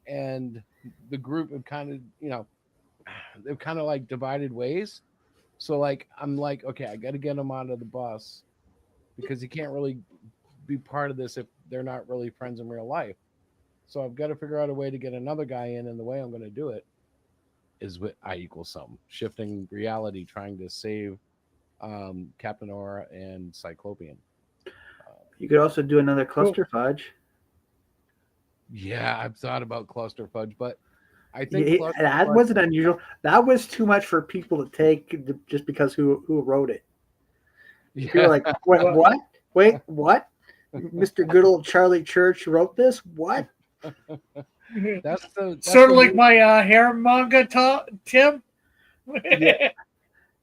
and the group have kind of they've kind of like divided ways. So like I'm like, okay, I got to get him out of the bus because he can't really be part of this if they're not really friends in real life. So I've got to figure out a way to get another guy in, and the way I'm going to do it is with I equals some, shifting reality, trying to save Captain Aura and Cyclopean. You could also do another Cluster Fudge. Yeah, I've thought about Cluster Fudge, but I think that wasn't unusual. That was too much for people to take just because who wrote it. Yeah. People were like, what? Wait, what? Mr. Good old Charlie Church wrote this? What? That's sort of like my hair manga, Tim.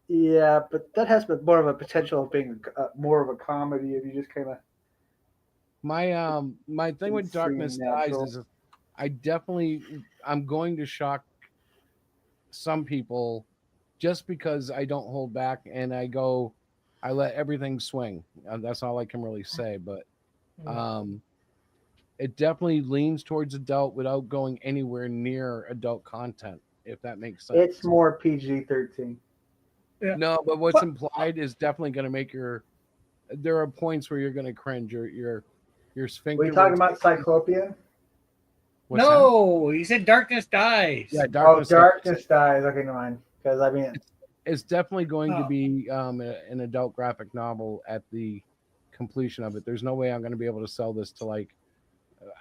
Yeah, but that has more of a potential of being more of a comedy if you just kind of. My thing with Darkness Dies is I'm going to shock some people just because I don't hold back and I let everything swing. That's all I can really say, but it definitely leans towards adult without going anywhere near adult content, if that makes sense. It's more PG-13. Yeah. No, but what's implied is definitely going to make there are points where you're going to cringe. Your sphincter. Are you talking about Cyclopean? No, he said Darkness Dies. Yeah, Darkness Dies. Okay, never mind. Because I mean, it's definitely going to be an adult graphic novel at the completion of it. There's no way I'm going to be able to sell this to like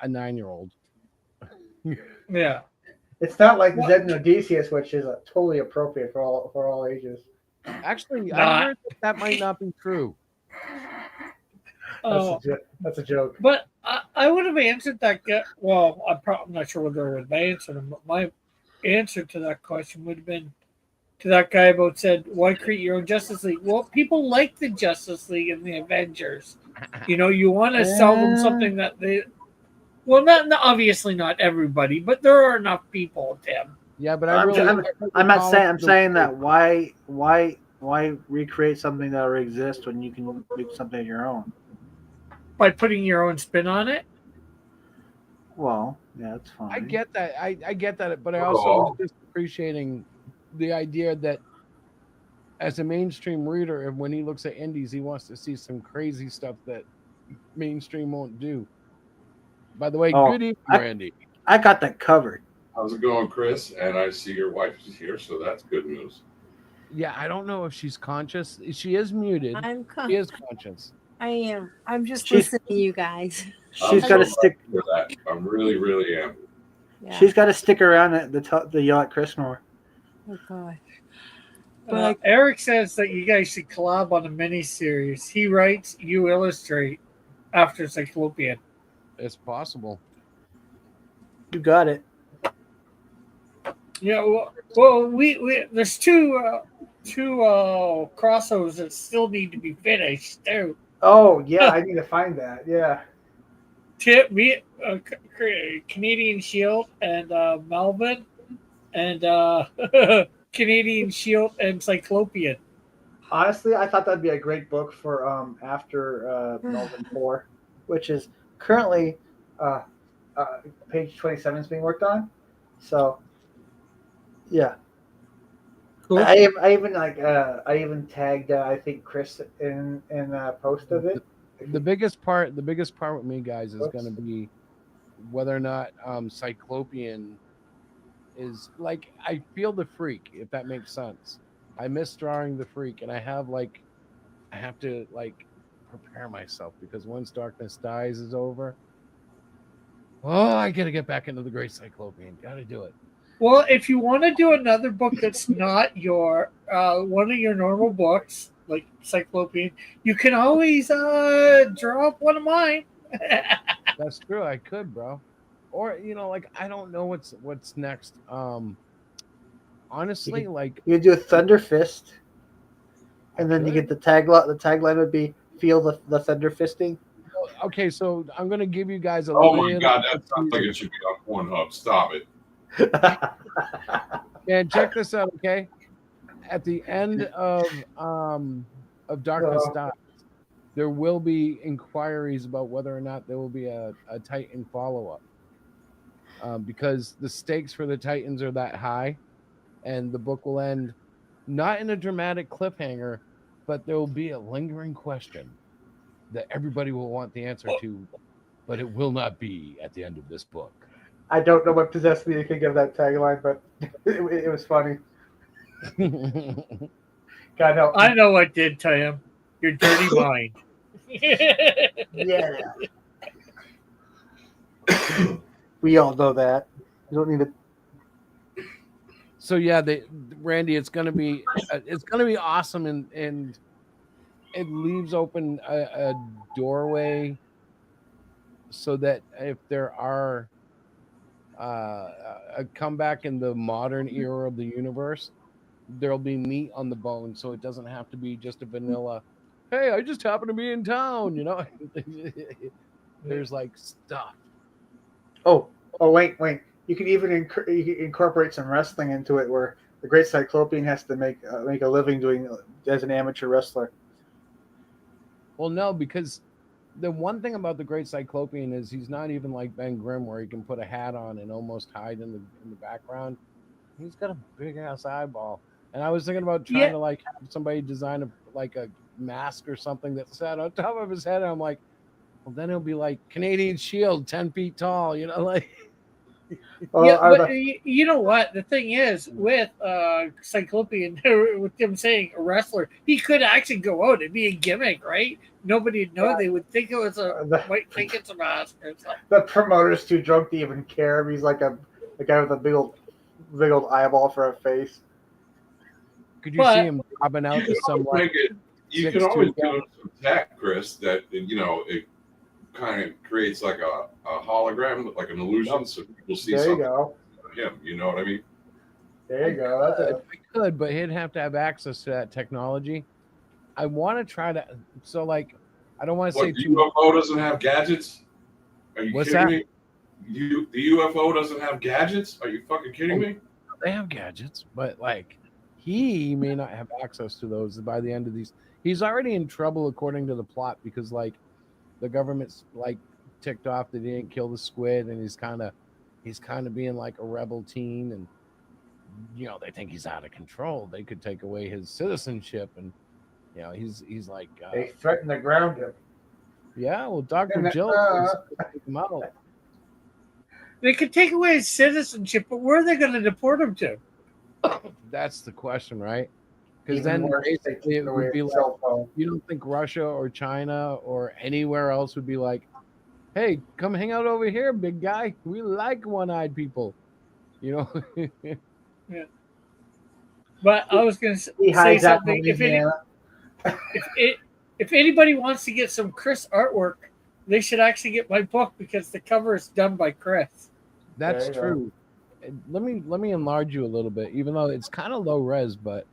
a 9-year-old. Yeah, it's not like Zed and Odysseus, which is totally appropriate for all ages. Actually, I heard that might not be true. That's a joke. But I would have answered that. Well, I'm not sure whether I would have answered him, but my answer to that question would have been to that guy about said, "Why create your own Justice League?" Well, people like the Justice League and the Avengers. You want to sell them something that they. Well, obviously not everybody, but there are enough people, Tim. Yeah, but I really I'm not saying. I'm saying that why recreate something that already exists when you can make something of your own? By putting your own spin on it. Well, yeah, that's fine. I get that. I get that, but I also was just appreciating the idea that as a mainstream reader, and when he looks at indies, he wants to see some crazy stuff that mainstream won't do. By the way, good evening, Randy. I got that covered. How's it going, Chris? And I see your wife is here, so that's good news. Yeah, I don't know if she's conscious. She is muted. She is conscious. I am. I'm just listening to you guys. She's got to stick. For that. I'm really, really am. Yeah. She's got to stick around to yell at Chris more. Oh God. Eric says that you guys should collab on a mini series. He writes, you illustrate after Cyclopean. It's possible. You got it. Yeah, well, we there's two crossovers that still need to be finished too. Oh yeah, I need to find that. Yeah. Canadian Shield and Melvin, and Canadian Shield and Cyclopean. Honestly, I thought that'd be a great book for after Melvin 4, which is currently page 27 is being worked on. So yeah. Cool. I even tagged I think Chris in a post of it. The biggest part with me, guys, is going to be whether or not Cyclopean is like, I feel the freak, if that makes sense. I miss drawing the freak, and I have to prepare myself, because once Darkness Dies is over, I got to get back into the Great Cyclopean. Got to do it. Well, if you want to do another book that's not your one of your normal books, like Cyclopean, you can always draw up one of mine. That's true. I could, bro. Or I don't know what's next. Honestly, you do a Thunder Fist, and then you get the tagline. The tagline would be "Feel the thunder fisting." Okay, so I'm gonna give you guys a. Oh my God, that sounds like it should be on Pornhub. Stop it. Yeah, check this out, okay? At the end of Darkness Dies, there will be inquiries about whether or not there will be a Titan follow-up, because the stakes for the Titans are that high, and the book will end not in a dramatic cliffhanger, but there will be a lingering question that everybody will want the answer to, but it will not be at the end of this book. I don't know what possessed me to think of that tagline, but it was funny. God help me. I know what did to him. Your dirty mind. Yeah. We all know that. You don't need to. So yeah, Randy, it's gonna be awesome, and it leaves open a doorway so that if there are a comeback in the modern era of the universe, there'll be meat on the bone, so it doesn't have to be just a vanilla, hey, I just happen to be in town, There's stuff. Oh, wait. You can even incorporate some wrestling into it, where the Great Cyclopean has to make a living doing as an amateur wrestler. Well, no, because the one thing about the Great Cyclopean is he's not even like Ben Grimm, where he can put a hat on and almost hide in the background. He's got a big ass eyeball, and I was thinking about trying to have somebody design a mask or something that sat on top of his head. And I'm like, well, then it'll be like Canadian Shield, 10 feet tall, But you know what? The thing is, with Cyclopean, with them saying a wrestler, he could actually go out and be a gimmick, right? Nobody'd know. They would think it was might think it's a mask or something. The promoter's too drunk to even care. He's like a guy with a big old eyeball for a face. Could you see him bobbing out to some you can always do some tech, Chris, that it kind of creates like a hologram, like an illusion, so people see There you something go. of him. You know what I mean? There you go. That's I it. could, but he'd have to have access to that technology. I want to try to. So, like, I don't want to say What, the too much. UFO doesn't have gadgets? Are you What's kidding that? me? The UFO doesn't have gadgets? Are you fucking kidding me? They have gadgets, but like, he may not have access to those by the end of these. He's already in trouble according to the plot because, like, the government's like ticked off that he didn't kill the squid, and he's kind of being like a rebel teen, and they think he's out of control. They could take away his citizenship, and he's like, They threatened to ground him. yeah, well, Dr. And, Jill is take him out. They could take away his citizenship, but where are they going to deport him to? That's the question, right? Because Even then worse, they basically took it away would be his like, cell phone. you don't think Russia or China or anywhere else would be like, hey, come hang out over here, big guy. We like one-eyed people. Yeah. But I was going to He say hijacked something. Louisiana. If anybody wants to get some Chris artwork, they should actually get my book because the cover is done by Chris. That's There you go. true. And let me enlarge you a little bit, even though it's kind of low res, but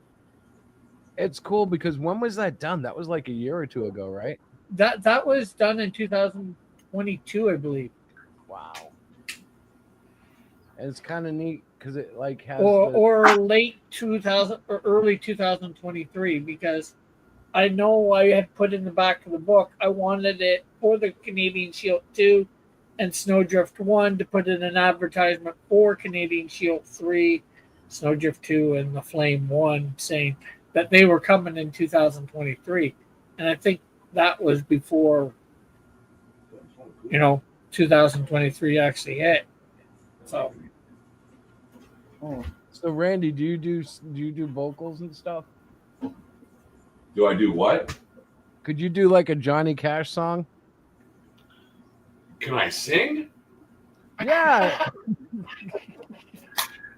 it's cool because when was that done? That was like a year or two ago, right? That was done in 2022, I believe. Wow. And it's kind of neat because it like has or late 2000 or early 2023, because I know I had put in the back of the book I wanted it for the Canadian Shield 2 and Snowdrift 1 to put in an advertisement for Canadian Shield 3, Snowdrift 2, and the Flame 1, saying that they were coming in 2023. And I think that was before 2023 actually hit. So So Randy, do you do vocals and stuff? Do I do what? Could you do like a Johnny Cash song? Can I sing? Yeah.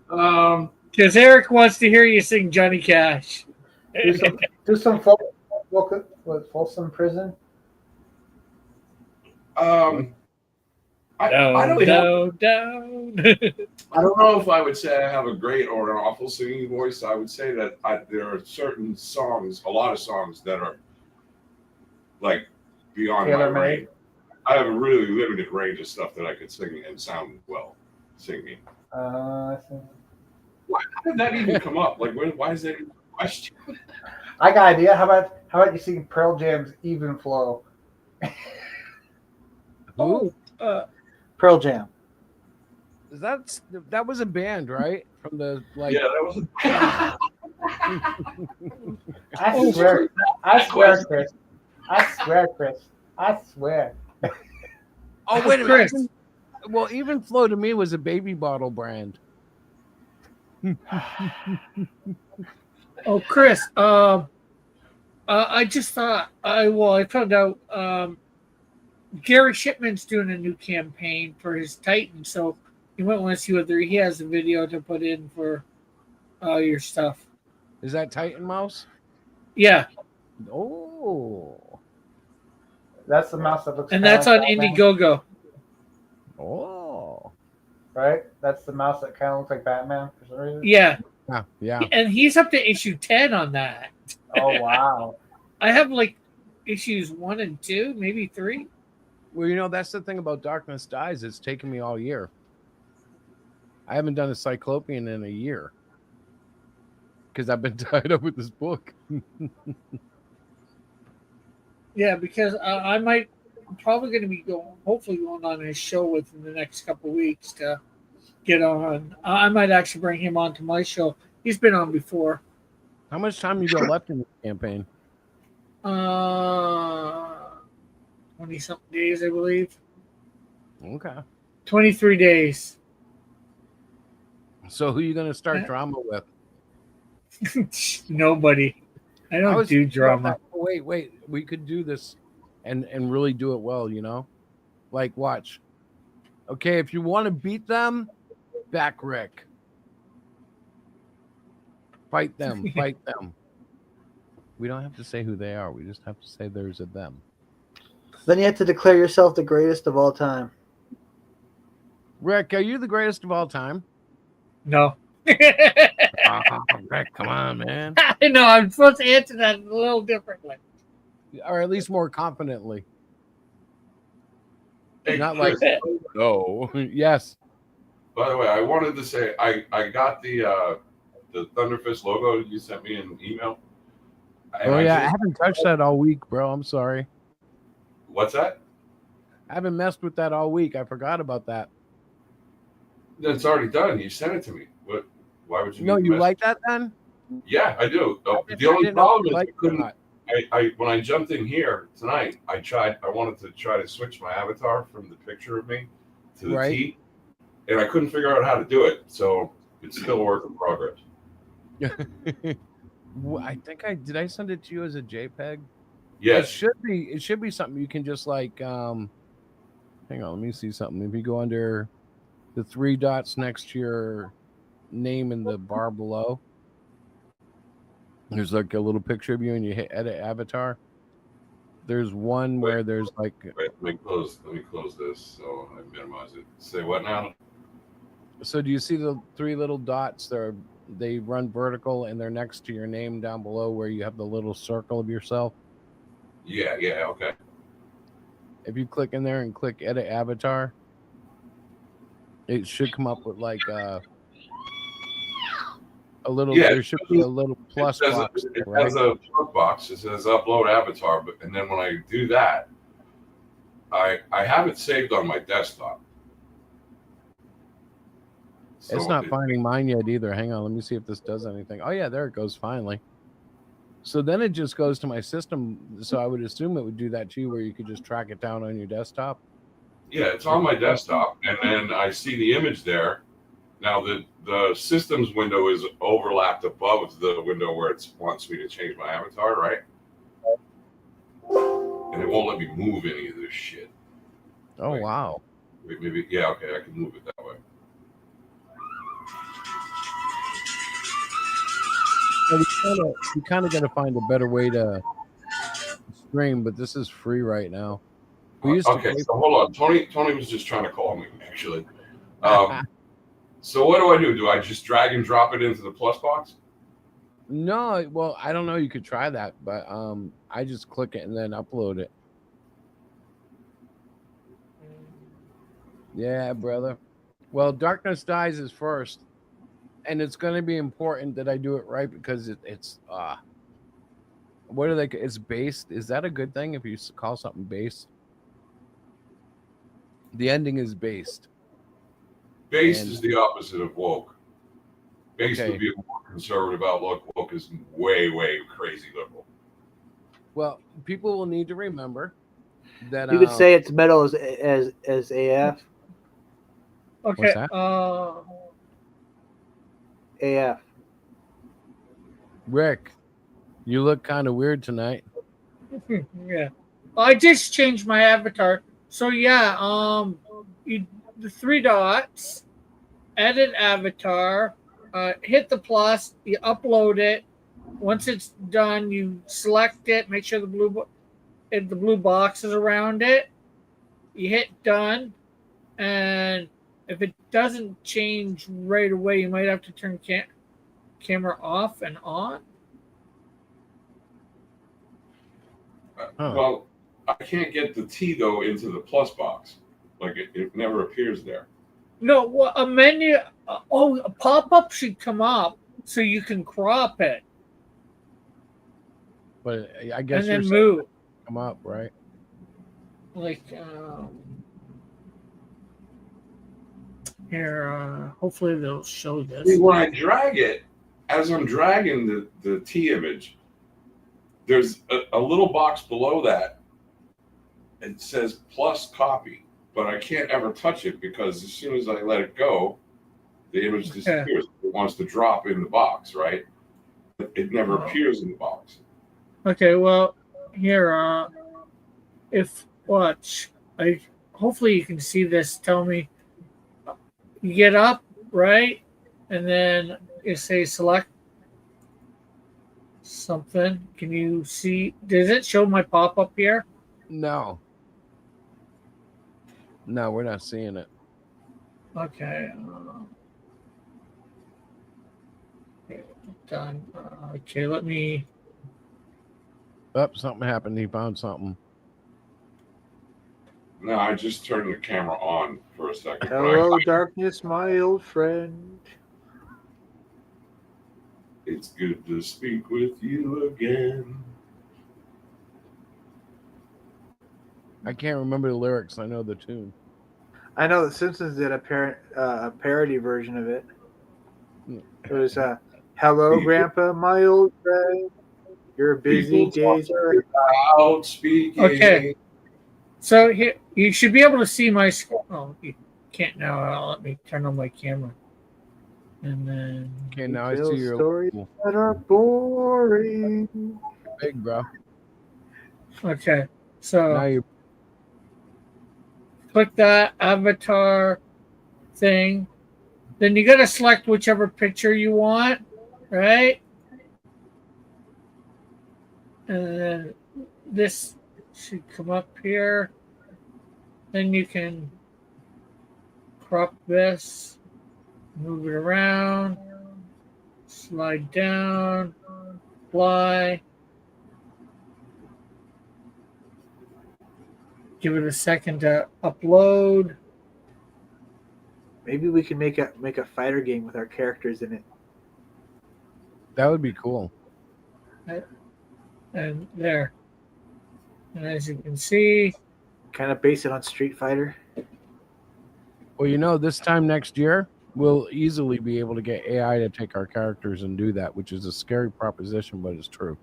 Because Eric wants to hear you sing Johnny Cash. Do some Folsom Prison. I don't know. Down. I don't know if I would say I have a great or an awful singing voice. I would say that there are certain songs, a lot of songs that are like beyond my range. I have a really limited range of stuff that I could sing and sound well singing. I see. How did that even come up? Like, why is that even a question? I got an idea. How about you sing Pearl Jam's "Even Flow"? Who? Pearl Jam. That was a band, right? From the like. Yeah, that was. I swear, Chris. I swear. Oh wait a minute. Well, Even Flow to me was a baby bottle brand. Oh, Chris. I just thought I found out Gary Shipman's doing a new campaign for his Titan, so you might want to see whether he has a video to put in for your stuff. Is that Titan Mouse? Yeah. Oh. That's the mouse that looks. And that's on Batman. Indiegogo. Oh. Right? That's the mouse that kind of looks like Batman for some reason. Yeah. Yeah. And he's up to issue 10 on that. Oh wow. I have like issues 1 and 2, maybe 3. Well, that's the thing about Darkness Dies. It's taken me all year. I haven't done a Cyclopean in a year because I've been tied up with this book. Yeah, because I'm probably going to be hopefully going on his show within the next couple of weeks to get on. I might actually bring him on to my show. He's been on before. How much time you got left in the campaign? 20-something days, I believe. Okay. 23 days. So who are you going to start drama with? Nobody. I don't do drama. Wait. We could do this and really do it well, Like, watch. Okay, if you want to beat them, back Rick. Fight them. Fight them. We don't have to say who they are. We just have to say there's a them. Then you have to declare yourself the greatest of all time. Rick, are you the greatest of all time? No. Rick, come on, man. I know. I'm supposed to answer that a little differently. Or at least more confidently. Hey, Not Chris, like, no. Yes. by the way, I wanted to say I got the Thunderfist logo you sent me in an email. And Oh, yeah. I just- haven't touched that all week, bro. I'm sorry. What's that? I haven't messed with that all week. I forgot about that. It's already done. You sent it to me. What? Why would you? No, need to you mess- like that then? Yeah, I do. The I only didn't know problem if you is I liked it or couldn't. not. I when I jumped in here tonight, I wanted to try to switch my avatar from the picture of me to the Right. T, and I couldn't figure out how to do it. So it's still a work in progress. I think did I send it to you as a JPEG? Yes. It should be something you can just like hang on, let me see something. If you go under the 3 dots next to your name in the bar below, there's like a little picture of you and you hit edit avatar. There's one where there's like Wait, let me close this so I minimize it. Say what now? so do you see the 3 little dots? They run vertical and they're next to your name down below where you have the little circle of yourself. Yeah, okay. If you click in there and click edit avatar, it should come up with like a little. Yeah, There should be a little plus it box. it Right? has a plug box. It says upload avatar, and then when I do that, I have it saved on my desktop. So It's not finding mine yet either. Hang on, let me see if this does anything. Oh yeah, there it goes. Finally. So then it just goes to my system. So I would assume it would do that too, where you could just track it down on your desktop. Yeah, it's on my desktop, and then I see the image there. Now the systems window is overlapped above the window where it wants me to change my avatar, right? And it won't let me move any of this shit. Oh wow. Wait, maybe I can move it that way. You kind of got to find a better way to stream, but this is free right now. We used Okay, so hold on. Tony was just trying to call me actually. So what do? Do I just drag and drop it into the plus box? No, well, I don't know. You could try that, but I just click it and then upload it. Yeah, brother. Well, Darkness Dies is first, and it's going to be important that I do it right because it's what are they? It's based. Is that a good thing if you call something based? The ending is based. Based is the opposite of woke. Based Okay. would be a more conservative outlook. Woke is way crazy liberal. Well, people will need to remember that You could say it's metal as AF. Okay. that? AF. Rick, you look kind of weird tonight. Yeah. I just changed my avatar. So yeah, the 3 dots, edit avatar, hit the plus, you upload it. Once it's done, you select it, make sure the blue box is around it. You hit done, and if it doesn't change right away, you might have to turn camera off and on. Well, I can't get the T though into the plus box. Like it never appears there. No, well, a menu. A pop-up should come up so you can crop it But I guess and then you're move. come up, right? Like here, hopefully they'll show this. See, when I drag it, as I'm dragging the T image, there's a little box below that. It says plus copy, but I can't ever touch it because as soon as I let it go, the image disappears. It wants to drop in the box, right? It never appears in the box. Okay, well, here, if watch, hopefully you can see this. Tell me, you get up, right, and then you say select something. Can you see? Does it show my pop up here? No. No, we're not seeing it. Okay. Okay, done. Okay, let me. Oh, something happened. He found something. No, I just turned the camera on for a second. but Hello, darkness, my old friend. It's good to speak with you again. I can't remember the lyrics. I know the tune. I know the Simpsons did a parody version of it. It was "Hello, Grandpa, my old friend. Your busy People talk days are." about speaking. Okay. So here, you should be able to see my screen. Oh, you can't now. Let me turn on my camera. And then. Okay, now I Tell see your stories that are boring. big, bro. Okay. So. Now you. Click that avatar thing. Then you got to select whichever picture you want, right? And then this should come up here. Then you can crop this, move it around, slide down, apply. Give it a second to upload. Maybe we can make a fighter game with our characters in it. That would be cool. And there. And as you can see, Kind of base it on Street Fighter. Well, you know, this time next year, we'll easily be able to get AI to take our characters and do that, which is a scary proposition, but it's true.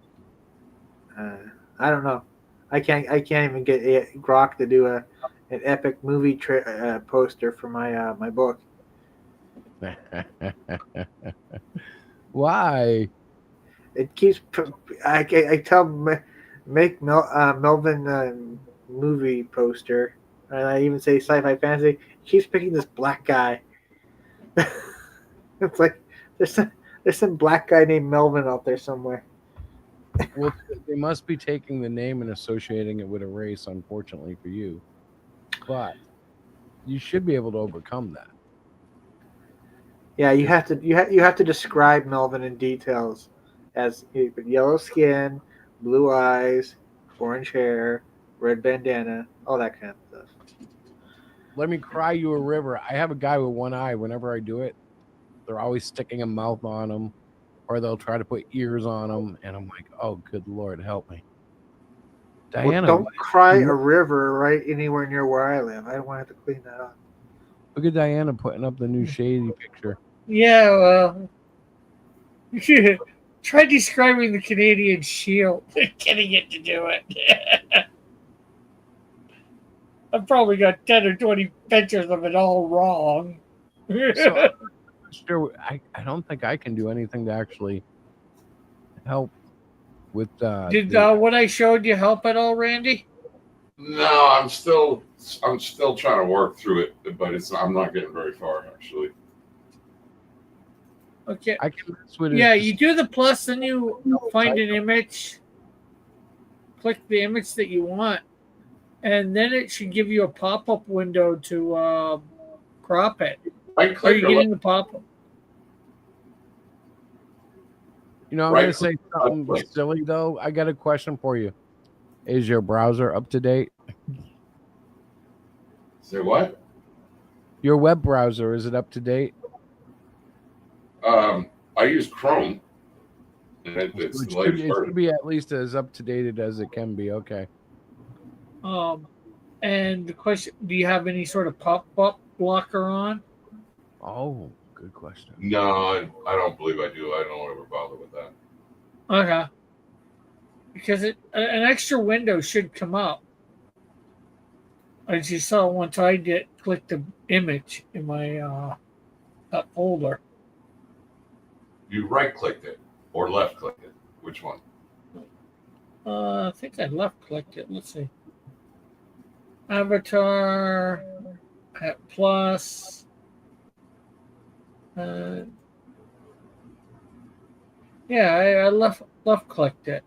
I don't know. I can't even get Grok to do an epic movie poster for my book. Why? It keeps. I tell make Melvin movie poster, and I even say sci-fi fantasy. He keeps picking this black guy. It's like there's some black guy named Melvin out there somewhere. Well, they must be taking the name and associating it with a race, unfortunately for you. But you should be able to overcome that. Yeah, you have to describe Melvin in details, as yellow skin, blue eyes, orange hair, red bandana, all that kind of stuff. Let me cry you a river. I have a guy with one eye. Whenever I do it, they're always sticking a mouth on him, or they'll try to put ears on him, and I'm like, oh, good Lord, help me. Diana, Well, don't cry a river right anywhere near where I live. I don't want to have to clean that up. Look at Diana putting up the new shady picture. yeah, well, try describing the Canadian Shield. Getting it to do it. I've probably got 10 or 20 pictures of it all wrong. So, sure, I don't think I can do anything to actually help with. Did what I showed you help at all, Randy? No, I'm still trying to work through it, but I'm not getting very far actually. Okay. I can mess with it. Yeah, you do the plus, then you find an image, click the image that you want, and then it should give you a pop-up window to crop it. Are you getting the pop-up? You know, I'm going to say something silly, though. I got a question for you. Is your browser up to date? Say what? Your web browser, is it up to date? I use Chrome. And it's It the latest should version. be at least as up to date as it can be. Okay. And the question: do you have any sort of pop-up blocker on? Oh, good question. No, I don't believe I do. I don't ever bother with that. Okay. Because an extra window should come up. As you saw once I click the image in my that folder. You right-clicked it or left-clicked it. Which one? I think I left-clicked it. Let's see. Avatar at plus. Yeah, I left-clicked it.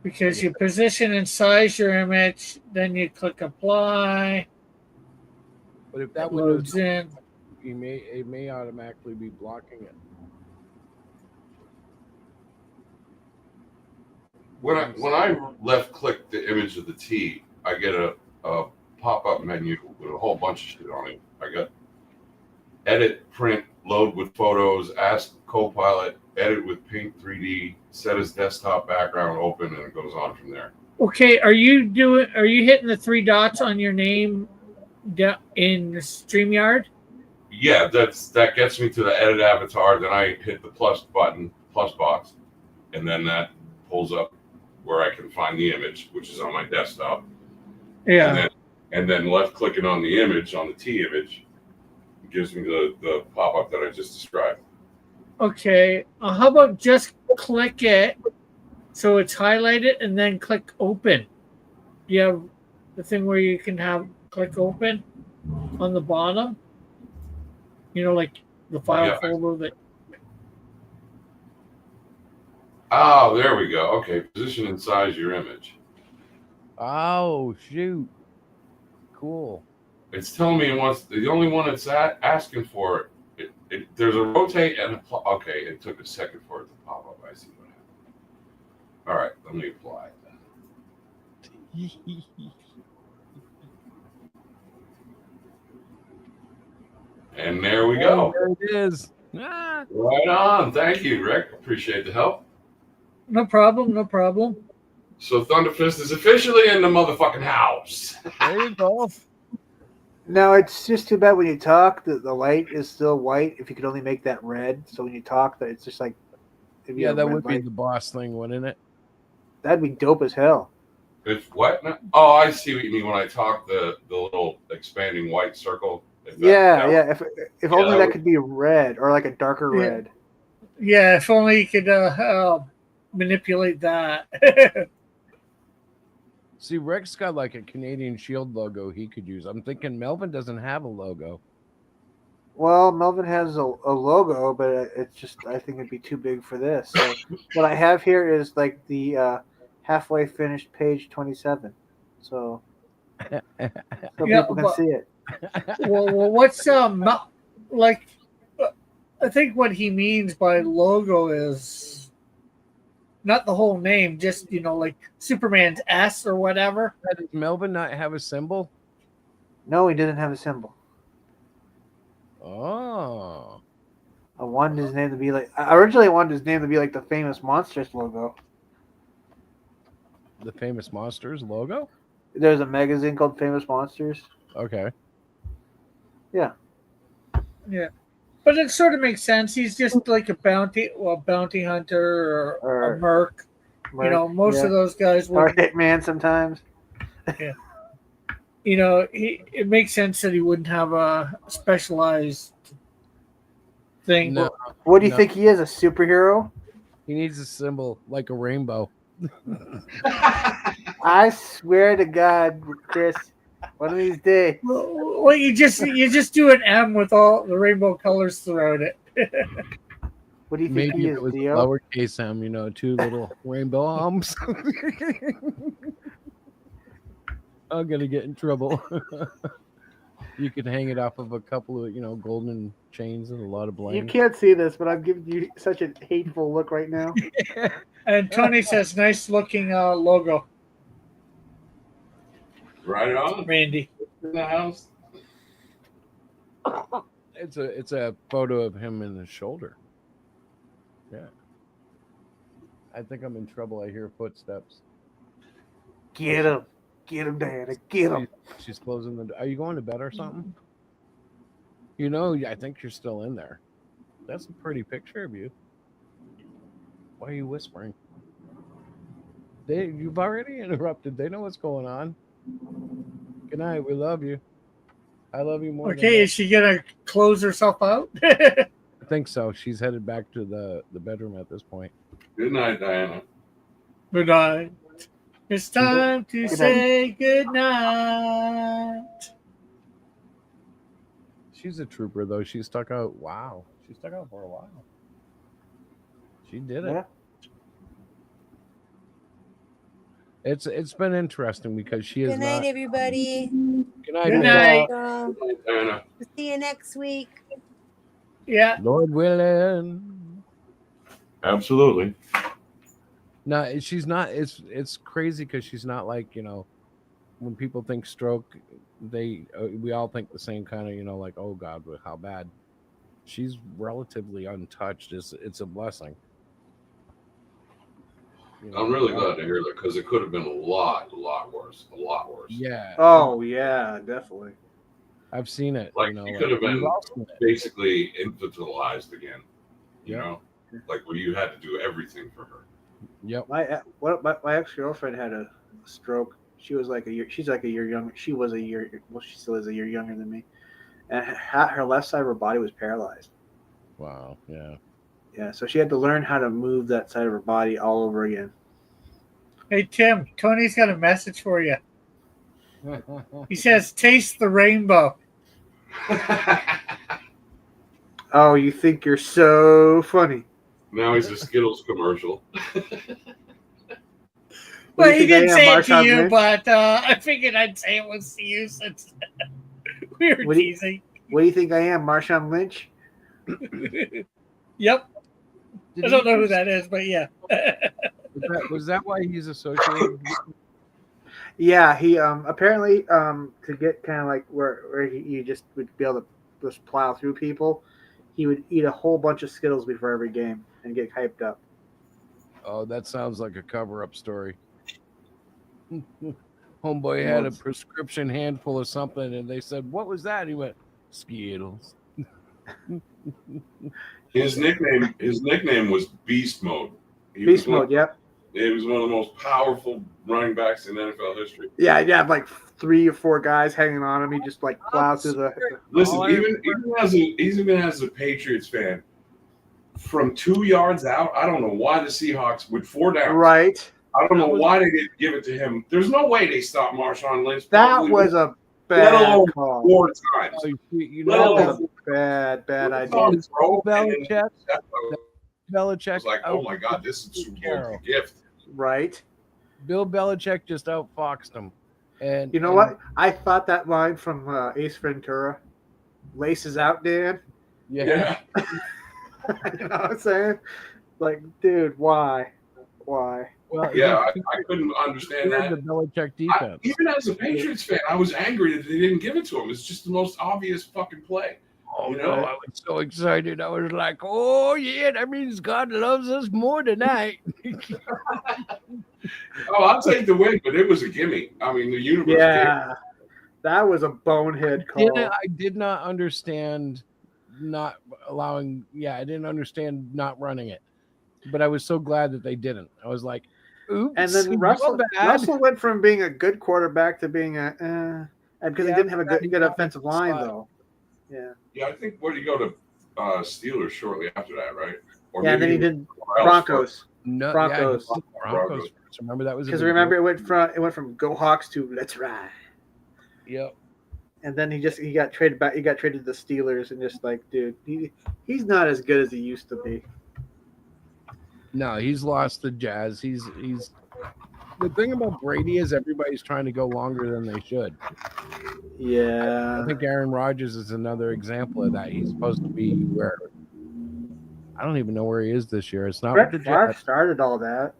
Because you position and size your image, then you click apply. But if that It window's loads in. it may automatically be blocking it. When I left click the image of the T, I get a pop up menu with a whole bunch of shit on it. I got edit, print, load with photos, ask Copilot, edit with Paint 3D, set as desktop background, open, and it goes on from there. Okay, are you hitting the 3 dots on your name in StreamYard? Yeah, that gets me to the edit avatar. Then I hit the plus button, plus box, and then that pulls up where I can find the image, which is on my desktop. Yeah. And then left clicking on the image, on the T image, gives me the pop up that I just described. Okay. How about just click it so it's highlighted and then click open? You have the thing where you can have click open on the bottom. You know, like the file folder that. Oh, there we go. Okay, position and size your image. Oh shoot! Cool. It's telling me it wants the only one it's asking for. There's a rotate and okay. It took a second for it to pop up. I see what happened. All right, let me apply it then. And there we go. There it is. Ah. Right on. Thank you, Rick. Appreciate the help. No problem. No problem. So Thunderfist is officially in the motherfucking house. There you go. No, it's just too bad when you talk, the light is still white. If you could only make that red, so when you talk, that it's just like yeah, that would be the boss thing, wouldn't it? That'd be dope as hell. It's what? Oh, I see what you mean when I talk. The little expanding white circle. Yeah. If only that could be red or like a darker red. Yeah, if only you could manipulate that. See, Rex got like a Canadian Shield logo he could use. I'm thinking Melvin doesn't have a logo. Well, Melvin has a logo, but it's just, I think it'd be too big for this. So what I have here is like the halfway finished page 27. So people can see it. well, what's like? I think what he means by logo is not the whole name, just like Superman's S or whatever. Does Melvin not have a symbol? No, he doesn't have a symbol. Oh. I wanted his name to be like. Originally, I wanted his name to be like the Famous Monsters logo. The Famous Monsters logo? There's a magazine called Famous Monsters. Okay. Yeah. Yeah. But it sort of makes sense. He's just like a bounty hunter or a merc. Most of those guys or hitman sometimes. Yeah. It makes sense that he wouldn't have a specialized thing. No. What do you think he is? A superhero? He needs a symbol like a rainbow. I swear to God, Chris, one of these days. Well, you just do an M with all the rainbow colors throughout it. What do you think Maybe he if is, it was Dio? lowercase m, 2 little rainbow arms. I'm gonna get in trouble. You could hang it off of a couple of golden chains and a lot of bling. You can't see this, but I'm giving you such a hateful look right now. And Tony says, "Nice looking logo." Right on, Randy. In the house. It's a photo of him in his shoulder. Yeah. I think I'm in trouble. I hear footsteps. Get him, Diana, get him. She's closing the door. Are you going to bed or something? I think you're still in there. That's a pretty picture of you. Why are you whispering? You've already interrupted. They know what's going on. Good night. We love you. I love you more. Okay, is she gonna close herself out? I think so. She's headed back to the bedroom at this point. Good night, Diana. Good night. It's time to say good night. She's a trooper, though. She stuck out. Wow. She stuck out for a while. She did it. Yeah. It's been interesting because she is Good night, not. everybody. Good night, Good Bill. night. We'll see you next week. Yeah. Lord willing. Absolutely. No, she's not. It's crazy because she's not like when people think stroke, we all think the same kind of like, oh God, how bad. She's relatively untouched. It's a blessing. I'm really glad to hear that because it could have been a lot worse. A lot worse. Yeah. Oh yeah, definitely. I've seen it. Like she could have we've been all seen it. basically infantilized again. You Yep. know, like where you had to do everything for her. Yep. My ex girlfriend had a stroke. She was like a year. She's like a year younger. She was a year. Well, she still is a year younger than me. And her left side of her body was paralyzed. Wow. Yeah. Yeah, so she had to learn how to move that side of her body all over again. Hey, Tim, Tony's got a message for you. He says, taste the rainbow. Oh, you think you're so funny. Now he's a Skittles commercial. Well, he didn't say it to Marshawn you, Lynch? but I figured I'd say it was to you since we were teasing. What do you think I am, Marshawn Lynch? Yep. Did I don't he know who just- that is, but yeah. Was that why he's associated? Yeah, he apparently to get kind of like where he just would be able to just plow through people, he would eat a whole bunch of Skittles before every game and get hyped up. Oh, that sounds like a cover-up story. Homeboy had a prescription handful of something, and they said, "What was that?" He went, "Skittles." His nickname was Beast Mode. Beast Mode, yep. He was one of the most powerful running backs in NFL history. Yeah, you have like 3 or 4 guys hanging on him. He just like plows through the. Listen, even as a Patriots fan, from 2 yards out, I don't know why the Seahawks with 4 downs. Right. I don't know why they didn't give it to him. There's no way they stopped Marshawn Lynch. That Probably was a let bad alone call. 4 times. That was a bad idea. Belichick was like, oh my God, this is Super Bowl gift. Right. Bill Belichick just outfoxed him. And You know what? I thought that line from Ace Ventura, "Laces out, Dan." Yeah. You know what I'm saying? Like, dude, why? Well, Yeah, I couldn't understand that. The Belichick defense. Even as a Patriots fan, I was angry that they didn't give it to him. It's just the most obvious fucking play. Oh, you know? no, I was so excited. I was like, oh, yeah, that means God loves us more tonight. Oh, I'll take the win, but it was a gimme. I mean, the universe gave it. Yeah, that was a bonehead call. I did not understand not allowing. Yeah, I didn't understand not running it, but I was so glad that they didn't. I was like, oops. And then Russell went from being a good quarterback to being a because he didn't have a good offensive line though. Yeah, I think where did he go to Steelers shortly after that, right? Or Yeah, and then he did Broncos. No, Broncos. Yeah, Broncos. Remember that was because remember it went from Go Hawks to Let's Ride. Yep. And then he got traded back. He got traded to the Steelers, and just like, dude, he's not as good as he used to be. No, he's lost the Jazz. He's the thing about Brady is everybody's trying to go longer than they should. Yeah. I think Aaron Rodgers is another example of that. He's supposed to be where I don't even know where he is this year. It's not Brett with the Favre Jets. started all that.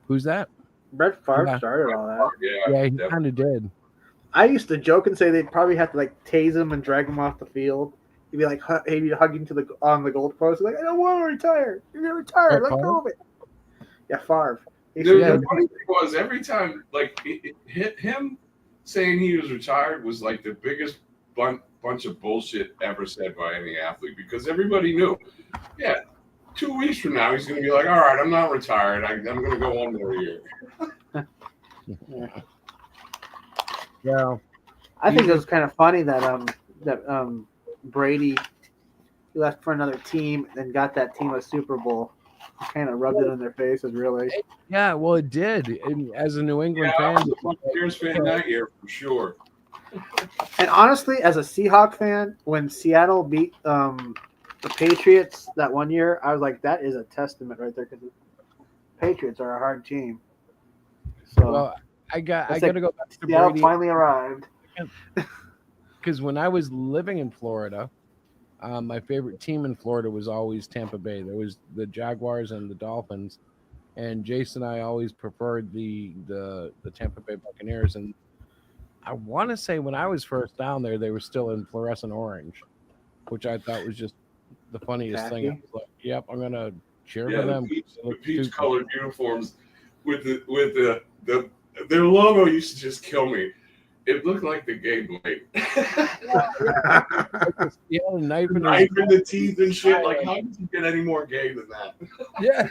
Who's that? Brett Favre started all that. Yeah, he kind of did. I used to joke and say they'd probably have to like tase him and drag him off the field. He'd be like, he'd be hugging on the goalpost. Like, I don't want to retire. You're gonna retire. Let go of it. Yeah, Favre. The funny thing was every time, like it hit him saying he was retired was like the biggest bunch of bullshit ever said by any athlete because everybody knew, 2 weeks from now he's going to be like, all right, I'm not retired. I'm going to go 1 more year. Yeah, I think it was kind of funny that Brady left for another team and got that team a Super Bowl. Kind of rubbed it in their faces, really. Yeah, well, it did. And as a New England I fan, was a Buccaneers fan that year for sure. And honestly, as a Seahawk fan, when Seattle beat the Patriots that one year, I was like, that is a testament right there because the Patriots are a hard team. So Well, I got it's to go back to Seattle Brady finally arrived. because when I was living in Florida, my favorite team in Florida was always Tampa Bay. There was the Jaguars and the Dolphins, and Jason and I always preferred the Tampa Bay Buccaneers. And I want to say when I was first down there, they were still in fluorescent orange, which I thought was just the funniest thing. I Tacky. was like, "Yep, I'm gonna cheer Yeah, for the them." peach, They the look peach stupid. colored uniforms with the their logo used to just kill me. It looked like the gay blade. He had a knife in his Knife in the teeth and shit. Like, how did you get any more gay than that? Yeah,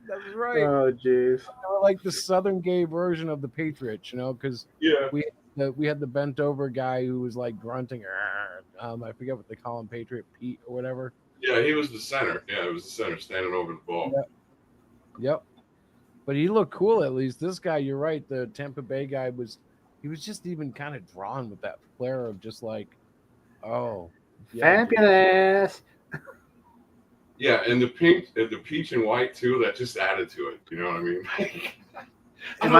that's right. Oh, jeez. They were like the Southern gay version of the Patriots, because Yeah. we had the bent over guy who was like grunting. I forget what they call him, Patriot Pete or whatever. Yeah, he was the center. Yeah, it was the center standing over the ball. Yep. But he looked cool at least. This guy, you're right. The Tampa Bay guy he was just even kind of drawn with that flair of just like, oh, yeah, Fabulous. Yeah, and the pink, the peach and white too. That just added to it. You know what I mean? Am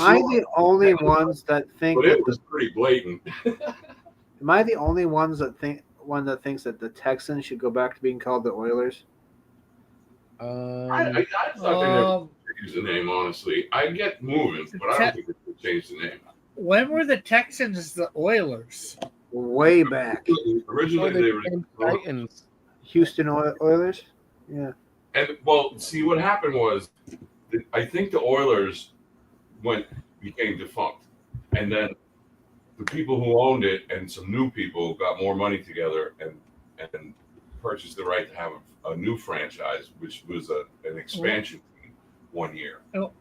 I the only ones that think? But it was pretty blatant. Am I the only ones that thinks that the Texans should go back to being called the Oilers? I thought they never changed the name. Honestly, I get moving, but I don't think they should change the name. When were the Texans the Oilers? Way back. Originally, they were Titans. Houston Oilers. Yeah. And well, see what happened was, I think the Oilers became defunct, and then the people who owned it and some new people got more money together and purchased the right to have a new franchise, which was an expansion team 1 year. Oh,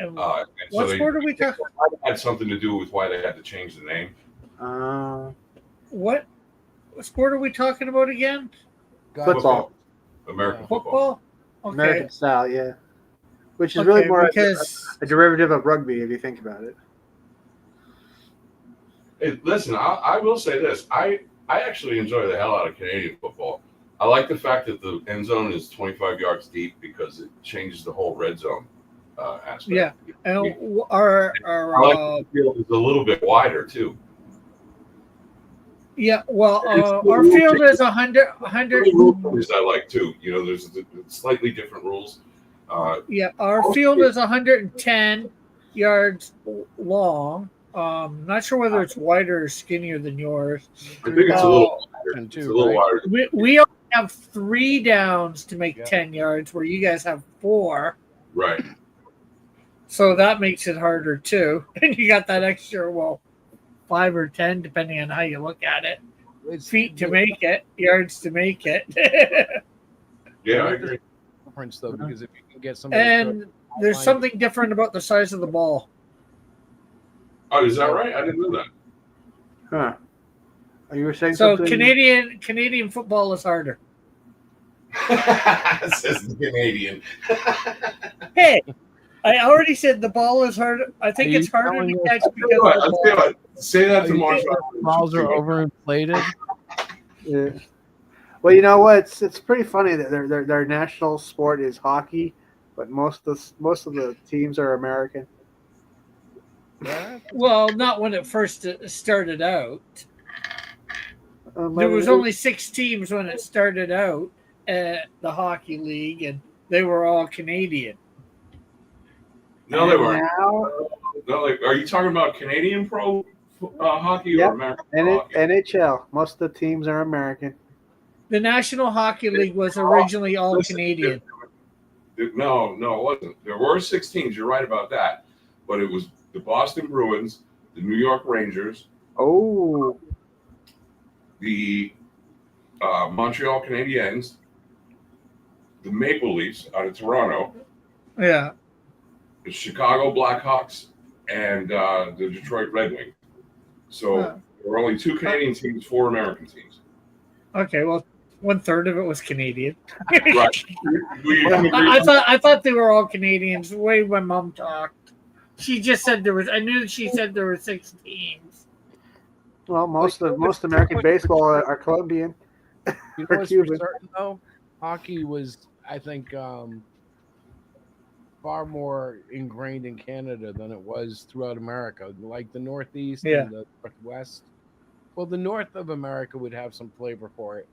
and And what sport are we talking? Had something to do with why they had to change the name. What sport are we talking about again? Football. American football. Okay. American style, yeah. Which is really more because a derivative of rugby, if you think about it. Hey, listen, I will say this. I actually enjoy the hell out of Canadian football. I like the fact that the end zone is 25 yards deep because it changes the whole red zone aspect. Yeah, and our I like the field is a little bit wider too. yeah, well, our field is 100. The rule changes I like too. There's slightly different rules. Yeah, our field is 110 yards long. Not sure whether it's wider or skinnier than yours. I think it's a little wider. It's a little wider. We only have 3 downs to make 10 yards, where you guys have 4. Right. So that makes it harder too. And you got that extra, 5 or 10, depending on how you look at it. Feet to make it, yards to make it. Yeah, I agree. Difference though, because if you can get somebody, And there's something different about the size of the ball. Oh, is that right? I didn't know that. Huh. You were saying So something? Canadian football is harder. Says the Canadian. Hey, I already said the ball is harder. I think it's harder to catch because of the ball. Say that to Marshall. balls are overinflated. Yeah. Well, you know what? It's pretty funny that their national sport is hockey, but most of the teams are American. Well, not when it first started out. There was only 6 teams when it started out at the hockey league, and they were all Canadian. No, they weren't. No, are you talking about Canadian pro hockey or American hockey? NHL. Most of the teams are American. The National Hockey League was originally all Canadian. No, it wasn't. There were 6 teams. You're right about that. But it was the Boston Bruins, the New York Rangers, the Montreal Canadiens, the Maple Leafs out of Toronto, Yeah. the Chicago Blackhawks, and the Detroit Red Wings. So there were only 2 Canadian teams, 4 American teams. Okay, well, 1/3 of it was Canadian. Right. I thought they were all Canadians. The way my mom talked, she just said there was. I knew she said there were 6 teams. Well, most American baseball are Colombian. You know or what's for Cuban. certain though? Hockey was, I think, far more ingrained in Canada than it was throughout America. Like the Northeast Yeah. and the Northwest. Well, the North of America would have some flavor for it,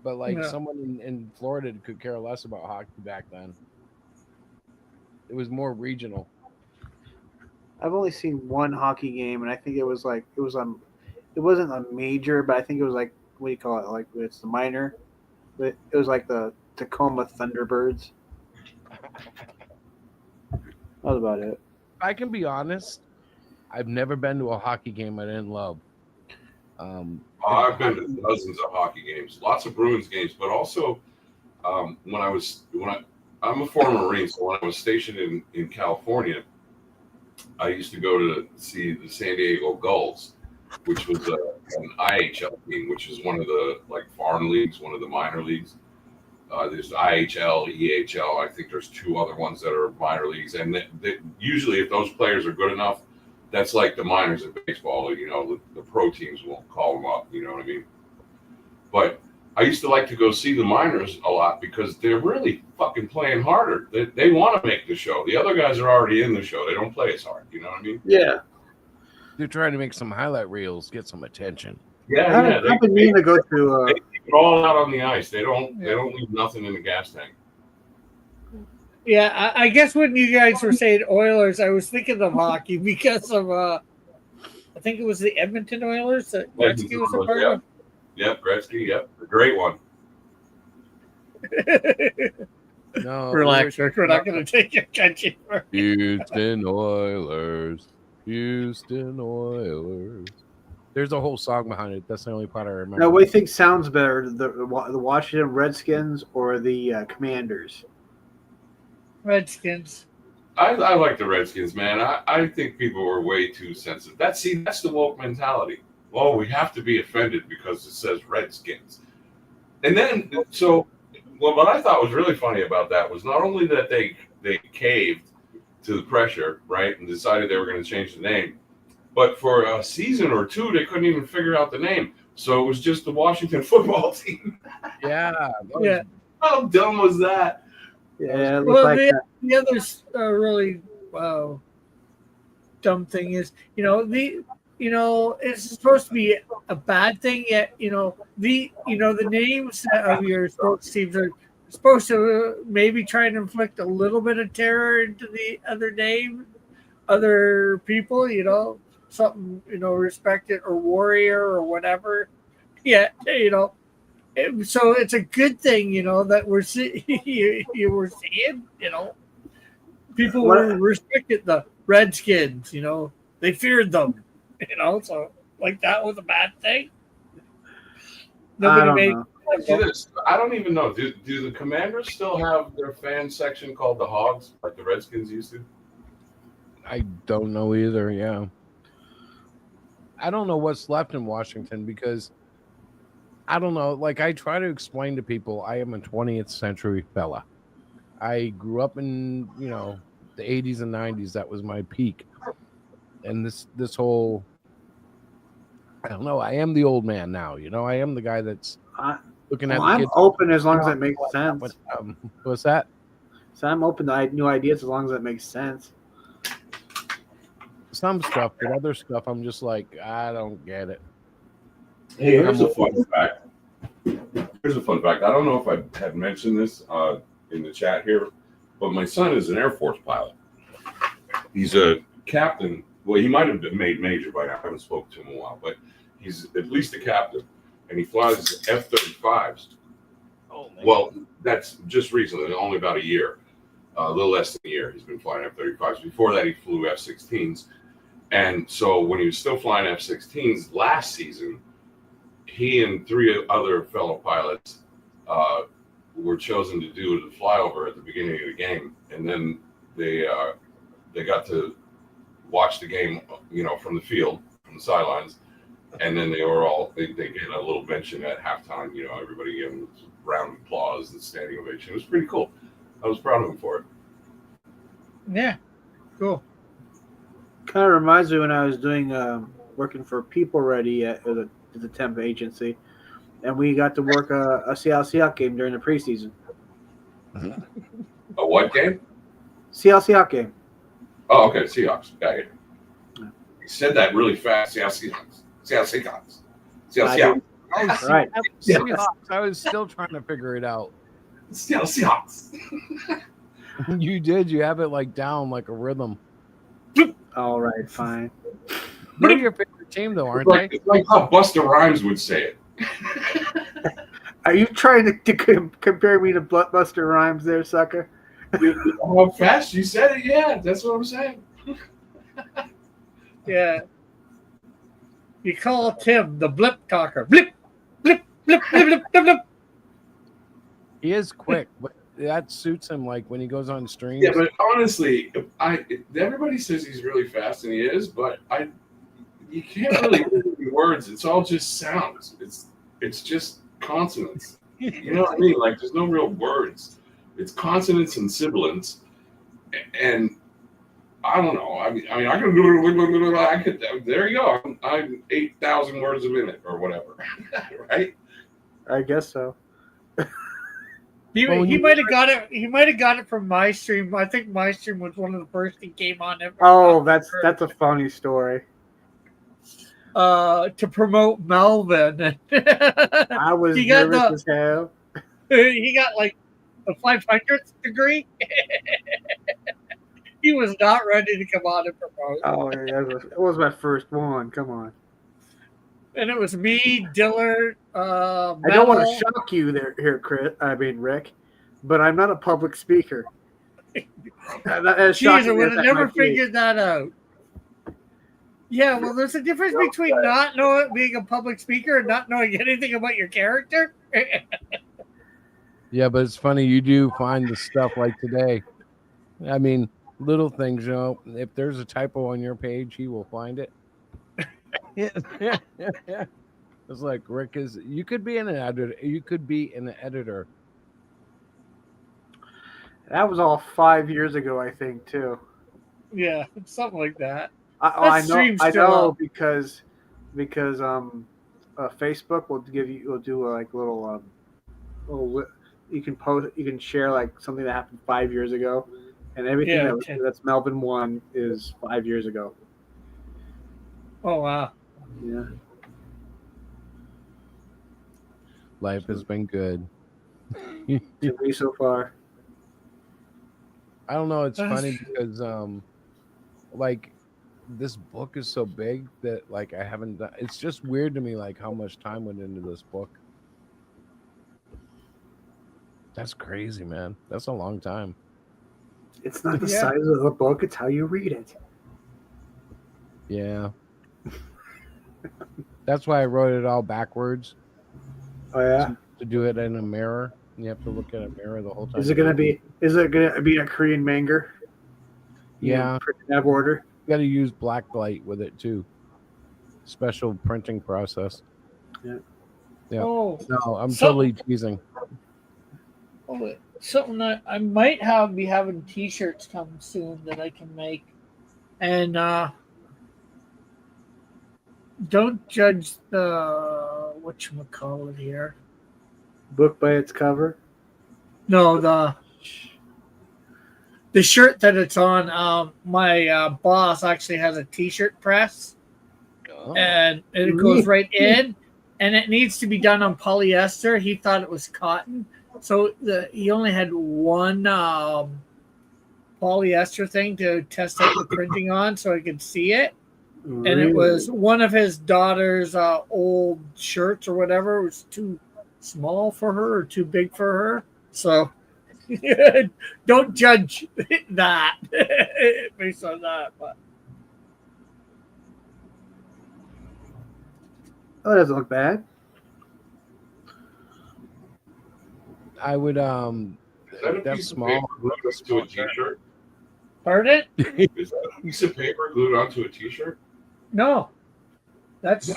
but like Yeah. someone in Florida could care less about hockey back then. It was more regional. I've only seen one hockey game, and I think it was like it was it wasn't a major, but I think it was like what do you call it? Like it's the minor. But it was like the Tacoma Thunderbirds. That was about it. I can be honest. I've never been to a hockey game I didn't love. I've been to dozens of hockey games, lots of Bruins games, but also I'm a former Marine, so when I was stationed in California, I used to go to see the San Diego Gulls, which was an IHL team, which is one of the like foreign leagues, one of the minor leagues. There's IHL, EHL. I think there's two other ones that are minor leagues, and usually if those players are good enough, that's like the minors in baseball. You know, the pro teams won't call them up. You know what I mean? But I used to like to go see the minors a lot because they're really fucking playing harder. They want to make the show. The other guys are already in the show. They don't play as hard. You know what I mean? Yeah. They're trying to make some highlight reels, get some attention. Yeah, I've been meaning to go to. They keep it all out on the ice. They don't leave nothing in the gas tank. Yeah, I guess when you guys were saying Oilers, I was thinking of hockey because of I think it was the Edmonton Oilers that Gretzky was a part of. Yep, Gretzky. Yep, a great one. No, Relax, Rick. We're not going to take your country. Houston Oilers. Houston Oilers. There's a whole song behind it. That's the only part I remember. Now, what do you think sounds better, the Washington Redskins or the Commanders? Redskins. I like the Redskins, man. I think people were way too sensitive. That's the woke mentality. Oh, we have to be offended because it says Redskins. And then, what I thought was really funny about that was not only that they caved to the pressure, right, and decided they were going to change the name, but for a season or two, they couldn't even figure out the name. So it was just the Washington football team. Yeah. Yeah. How dumb was that? Yeah. Well, the other really dumb thing is, it's supposed to be a bad thing, yet the names of your sports teams are supposed to maybe try and inflict a little bit of terror into the other people, something respected or warrior or whatever. Yeah, so it's a good thing, that we're you were seeing, people respected the Redskins, they feared them. So like that was a bad thing. Nobody I don't even know. Do the Commanders still have their fan section called the Hogs, like the Redskins used to? I don't know either. Yeah, I don't know what's left in Washington because I don't know. Like I try to explain to people, I am a 20th century fella. I grew up in the 80s and 90s. That was my peak, and this whole. I don't know. I am the old man now. I am the guy that's looking at. I'm open as long as it makes sense. What's that? So I'm open to new ideas as long as it makes sense. Some stuff, but other stuff, I'm just like, I don't get it. Hey, here's a fun fact. I don't know if I had mentioned this in the chat here, but my son is an Air Force pilot. He's a captain. Well, he might have been made major by now. I haven't spoken to him in a while, but he's at least a captain, and he flies F-35s. Oh, man. Well, that's just recently, only about a year, a little less than a year. He's been flying F-35s. Before that, he flew F-16s, and so when he was still flying F-16s last season, he and three other fellow pilots were chosen to do the flyover at the beginning of the game, and then they got to watch the game, from the field, from the sidelines, and then they get a little mention at halftime. Everybody gave them a round of applause and standing ovation. It was pretty cool. I was proud of him for it. Yeah, cool. Kind of reminds me when I was doing working for People Ready at the temp agency, and we got to work a Seattle Seahawks game during the preseason. A what game? Seahawks game. Oh, okay, Seahawks. Got it. He said that really fast. Seahawks. Seahawks. Seahawks. Oh, Right. Seahawks. I was still trying to figure it out. Seahawks. You did. You have it like down like a rhythm. All right, fine. They're your favorite team, though, aren't they? It's like how Busta Rhymes would say it. Are you trying to compare me to Buster Rhymes there, sucker? How fast you said it, yeah, that's what I'm saying. Yeah. You call Tim the blip talker. Blip, blip, blip, blip, blip, blip, blip. He is quick, but that suits him like when he goes on streams. Yeah, but honestly, everybody says he's really fast, and he is, but you can't really read words. It's all just sounds. It's just consonants. You know what I mean? Like there's no real words. It's consonants and sibilants, and I don't know. I mean, I could. There you go. I'm 8,000 words a minute or whatever, right? I guess so. He might have got it. He might have got it from my stream. I think my stream was one of the first he came on. Oh, that's a funny story. To promote Melvin. I was nervous as hell. He got like the 500th degree. He was not ready to come on and promote. Oh, yeah, it was my first one. Come on. And it was me, Dillard. I don't want to shock you here, Rick, but I'm not a public speaker. Jeez, I would have never figured that out. Yeah, well, there's a difference between not knowing being a public speaker and not knowing anything about your character. Yeah, but it's funny. You do find the stuff like today. I mean, little things, you know. If there's a typo on your page, he will find it. Yeah. It's like Rick is. You could be an editor. You could be an editor. That was all 5 years ago, I think, too. Yeah, something like that. I know because Facebook will do like little you can post, you can share like something that happened 5 years ago, and everything that's Melvin one is 5 years ago. Oh wow! Yeah. Life has been good. To me so far. I don't know. It's funny because like this book is so big that like I haven't done. It's just weird to me like how much time went into this book. That's crazy, man. That's a long time. It's not the size of the book; it's how you read it. Yeah. That's why I wrote it all backwards. Oh yeah. To do it in a mirror, you have to look at a mirror the whole time. Is it gonna be a Korean manga? Yeah. Tab order. You got to use black light with it too. Special printing process. Yeah. Yeah. Oh, no, I'm totally teasing. Oh, something that I might be having T-shirts come soon that I can make, and don't judge the whatchamacallit here. Book by its cover. No, the shirt that it's on. My boss actually has a T-shirt press, and it goes right in, and it needs to be done on polyester. He thought it was cotton, so he only had one polyester thing to test out the printing on, so I could see it. Really? And it was one of his daughter's old shirts or whatever. It was too small for her or too big for her. So don't judge that based on that. But that doesn't look bad. I would that's small. To a T-shirt. Pardon? Is that a piece of paper glued onto a T-shirt? No, that's.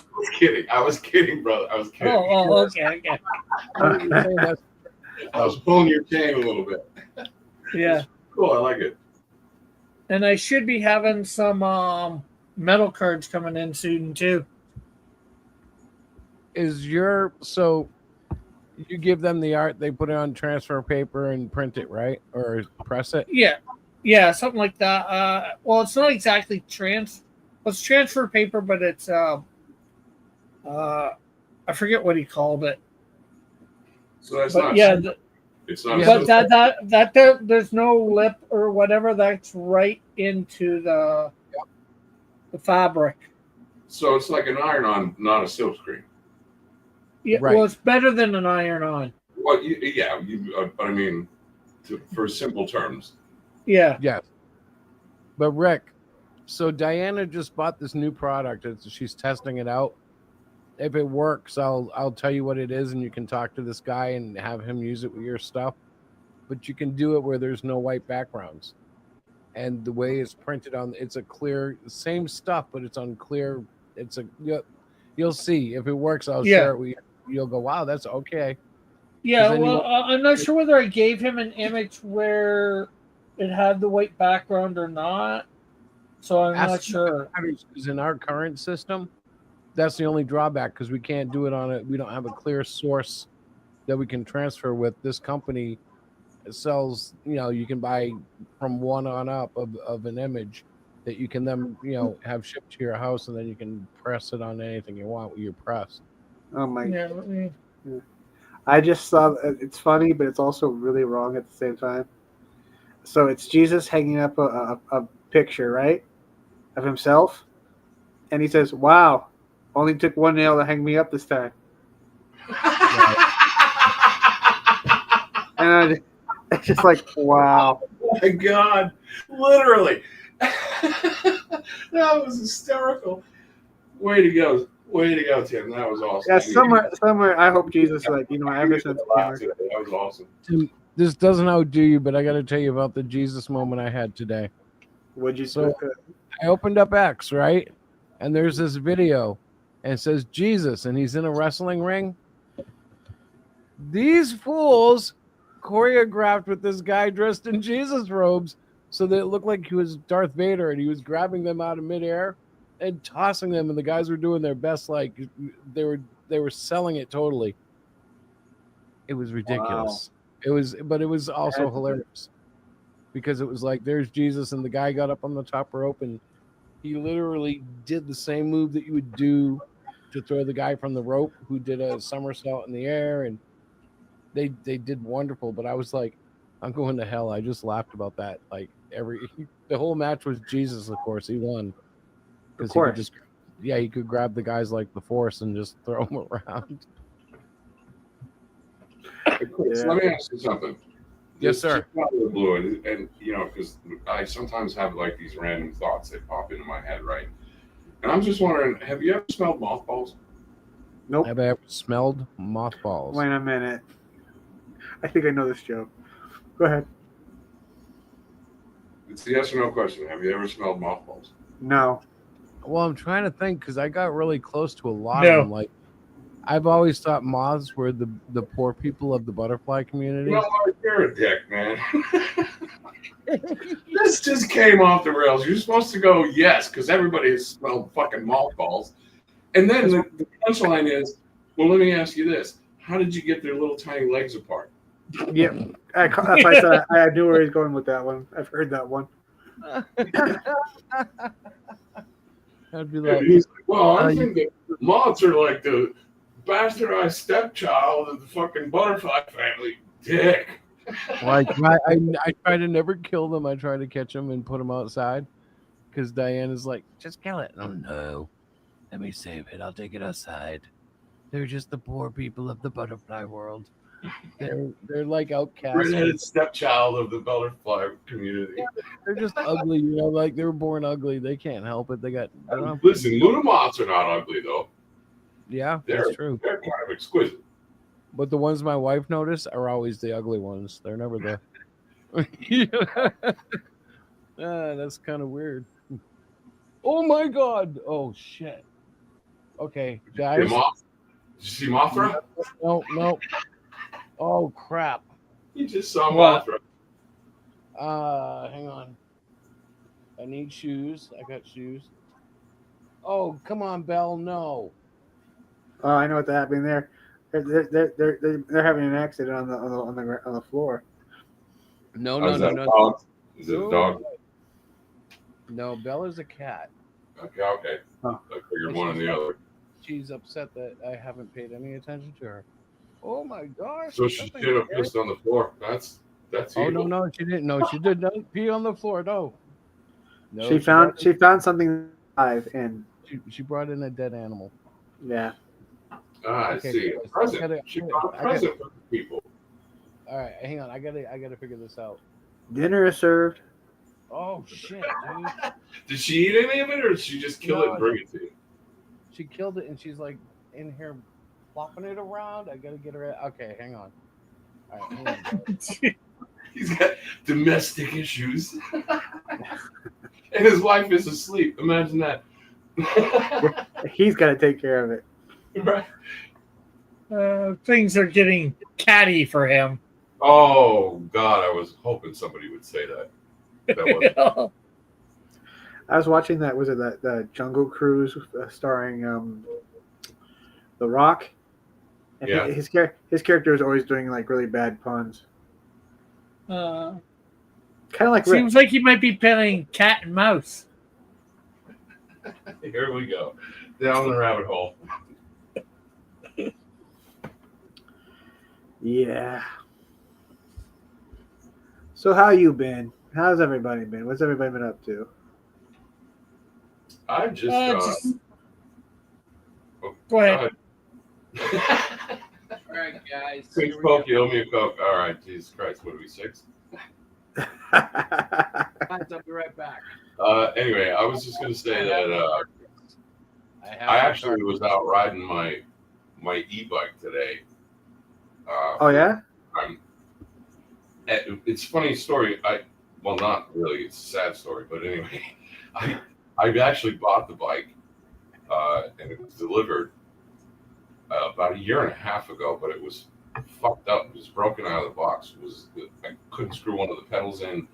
I was kidding, brother. I was kidding. Oh, okay. I was pulling your chain a little bit. Yeah. Cool. I like it. And I should be having some metal cards coming in soon too. So you give them the art, they put it on transfer paper and print it, right? Or press it? Yeah. Yeah, something like that. Well, it's not exactly it's transfer paper, but it's I forget what he called it. So that's But not. yeah, It's not. Yeah, but A silk. there's no lip or whatever. That's right into the fabric. So it's like an iron-on, not a silk screen. Yeah, right. well, it's better than an iron-on. Well, yeah. I mean, for simple terms. Yeah. Yes. But Rick, so Diana just bought this new product. She's testing it out. If it works, I'll tell you what it is, and you can talk to this guy and have him use it with your stuff. But you can do it where there's no white backgrounds, and the way it's printed on, it's a clear, same stuff, but it's on clear. It's a you'll see if it works. I'll Yeah. share it with you. You'll go, wow, that's okay. Yeah, then you well, won't- I'm not sure whether I gave him an image where it had the white background or not, so I'm not sure. Because in our current system, that's the only drawback because we can't do it on it. We don't have a clear source that we can transfer with. This company sells, you can buy from one on up of an image that you can then, have shipped to your house, and then you can press it on anything you want with your press. Oh my! Yeah, let me- I just saw. It's funny, but it's also really wrong at the same time. So it's Jesus hanging up a picture, right, of himself, and he says, "Wow, only took one nail to hang me up this time." And it's just like, wow. Oh my God! Literally, that was hysterical. Way to go! Way to go, Tim. That was awesome. Yeah, somewhere. I hope Jesus, ever since. That was awesome. Tim, this doesn't outdo you, but I got to tell you about the Jesus moment I had today. Would you? So I opened up X, right? And there's this video, and it says Jesus, and he's in a wrestling ring. These fools choreographed with this guy dressed in Jesus robes so that it looked like he was Darth Vader, and he was grabbing them out of midair and tossing them, and the guys were doing their best, like they were selling it totally. It was ridiculous. It was also hilarious because it was like there's Jesus, and the guy got up on the top rope, and he literally did the same move that you would do to throw the guy from the rope who did a somersault in the air, and they did wonderful. But I was like, I'm going to hell. I just laughed about that. Like the whole match was Jesus, of course. He won. Of course. He could grab the guys like the Force and just throw them around. So let me ask you something. Yes, sir. Just out of the blue, and because I sometimes have like these random thoughts that pop into my head, right? And I'm just wondering, have you ever smelled mothballs? Nope. Have I ever smelled mothballs? Wait a minute. I think I know this joke. Go ahead. It's a yes or no question. Have you ever smelled mothballs? No. Well, I'm trying to think because I got really close to a lot No. of them. Like, I've always thought moths were the poor people of the butterfly community. No, you're a dick, man. This just came off the rails. You're supposed to go yes because everybody has smelled fucking mothballs. And then the punchline is, well, let me ask you this. How did you get their little tiny legs apart? Yeah. That's why I said I knew where he's going with that one. I've heard that one. I'd be like, He's like, well, I think that moths are like the bastardized stepchild of the fucking butterfly family. Dick. like I try to never kill them. I try to catch them and put them outside because Diana's like, just kill it. Oh no, let me save it. I'll take it outside. They're just the poor people of the butterfly world. They're like outcasts. Redheaded stepchild of the butterfly community. Yeah, they're just ugly, like they were born ugly. They can't help it. They got Listen, Luna moths are not ugly though. Yeah, They're that's true. They're kind of exquisite. But the ones my wife noticed are always the ugly ones. They're never the. That's kind of weird. Oh my god! Oh shit! Okay, guys. Did you see Mothra? No. Oh crap! You just saw What? Mothra. Hang on. I need shoes. I got shoes. Oh, come on, Belle. No. Oh, I know what's happening there. They're having an accident on the floor. No. Is that a dog? Is it a dog? No, Bella's a cat. Okay. Oh. I figured But one and the other. She's upset that I haven't paid any attention to her. Oh my gosh! So she something should have scary. pissed on the floor. That's Oh evil. no, she didn't. No, she did not pee on the floor. No. No, She found something alive, and she brought in a dead animal. yeah. Ah, I Okay, see. A guys, present. She brought a present for people. All right, hang on. I gotta figure this out. Dinner is served. Oh shit, dude! Did she eat any of it, or did she just kill it and bring it to you? She killed it, and she's like in here flopping it around. I gotta get her. Okay, hang on. All right, hang on. He's got domestic issues, and his wife is asleep. Imagine that. He's got to take care of it. Right. Things are getting catty for him. Oh God, I was hoping somebody would say that. That I was watching that. Was it that Jungle Cruise starring The Rock? And Yeah. his character is always doing like really bad puns. Kind of like seems like he might be playing cat and mouse. Here we go, down the rabbit hole. Yeah. So how you been? How's everybody been? What's everybody been up to? I just. Go ahead. All right, guys. Quick Coke, you owe me a Coke. All right, Jesus Christ, what are we, 6? Guys, I'll be right back. Anyway, I was just going to say that I actually was out riding my e-bike today. Oh yeah? It's a funny story. Well, not really. It's a sad story, but anyway, I actually bought the bike, and it was delivered about a year and a half ago. But it was fucked up. It was broken out of the box. I couldn't screw one of the pedals in,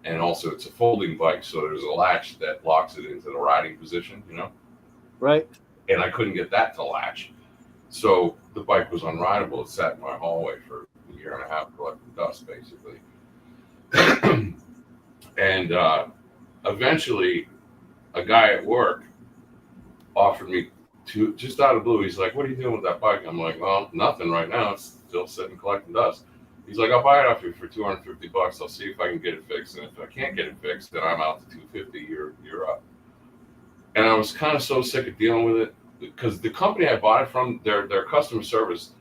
and also it's a folding bike, so there's a latch that locks it into the riding position. You know. Right. And I couldn't get that to latch, so the bike was unrideable. It sat in my hallway for a year and a half collecting dust, basically. And eventually, a guy at work offered me just out of the blue. He's like, "What are you doing with that bike?" I'm like, "Well, nothing right now. It's still sitting collecting dust." He's like, "I'll buy it off you for $250. I'll see if I can get it fixed. And if I can't get it fixed, then I'm out to $250. You're up." And I was kind of so sick of dealing with it because the company I bought it from, their customer service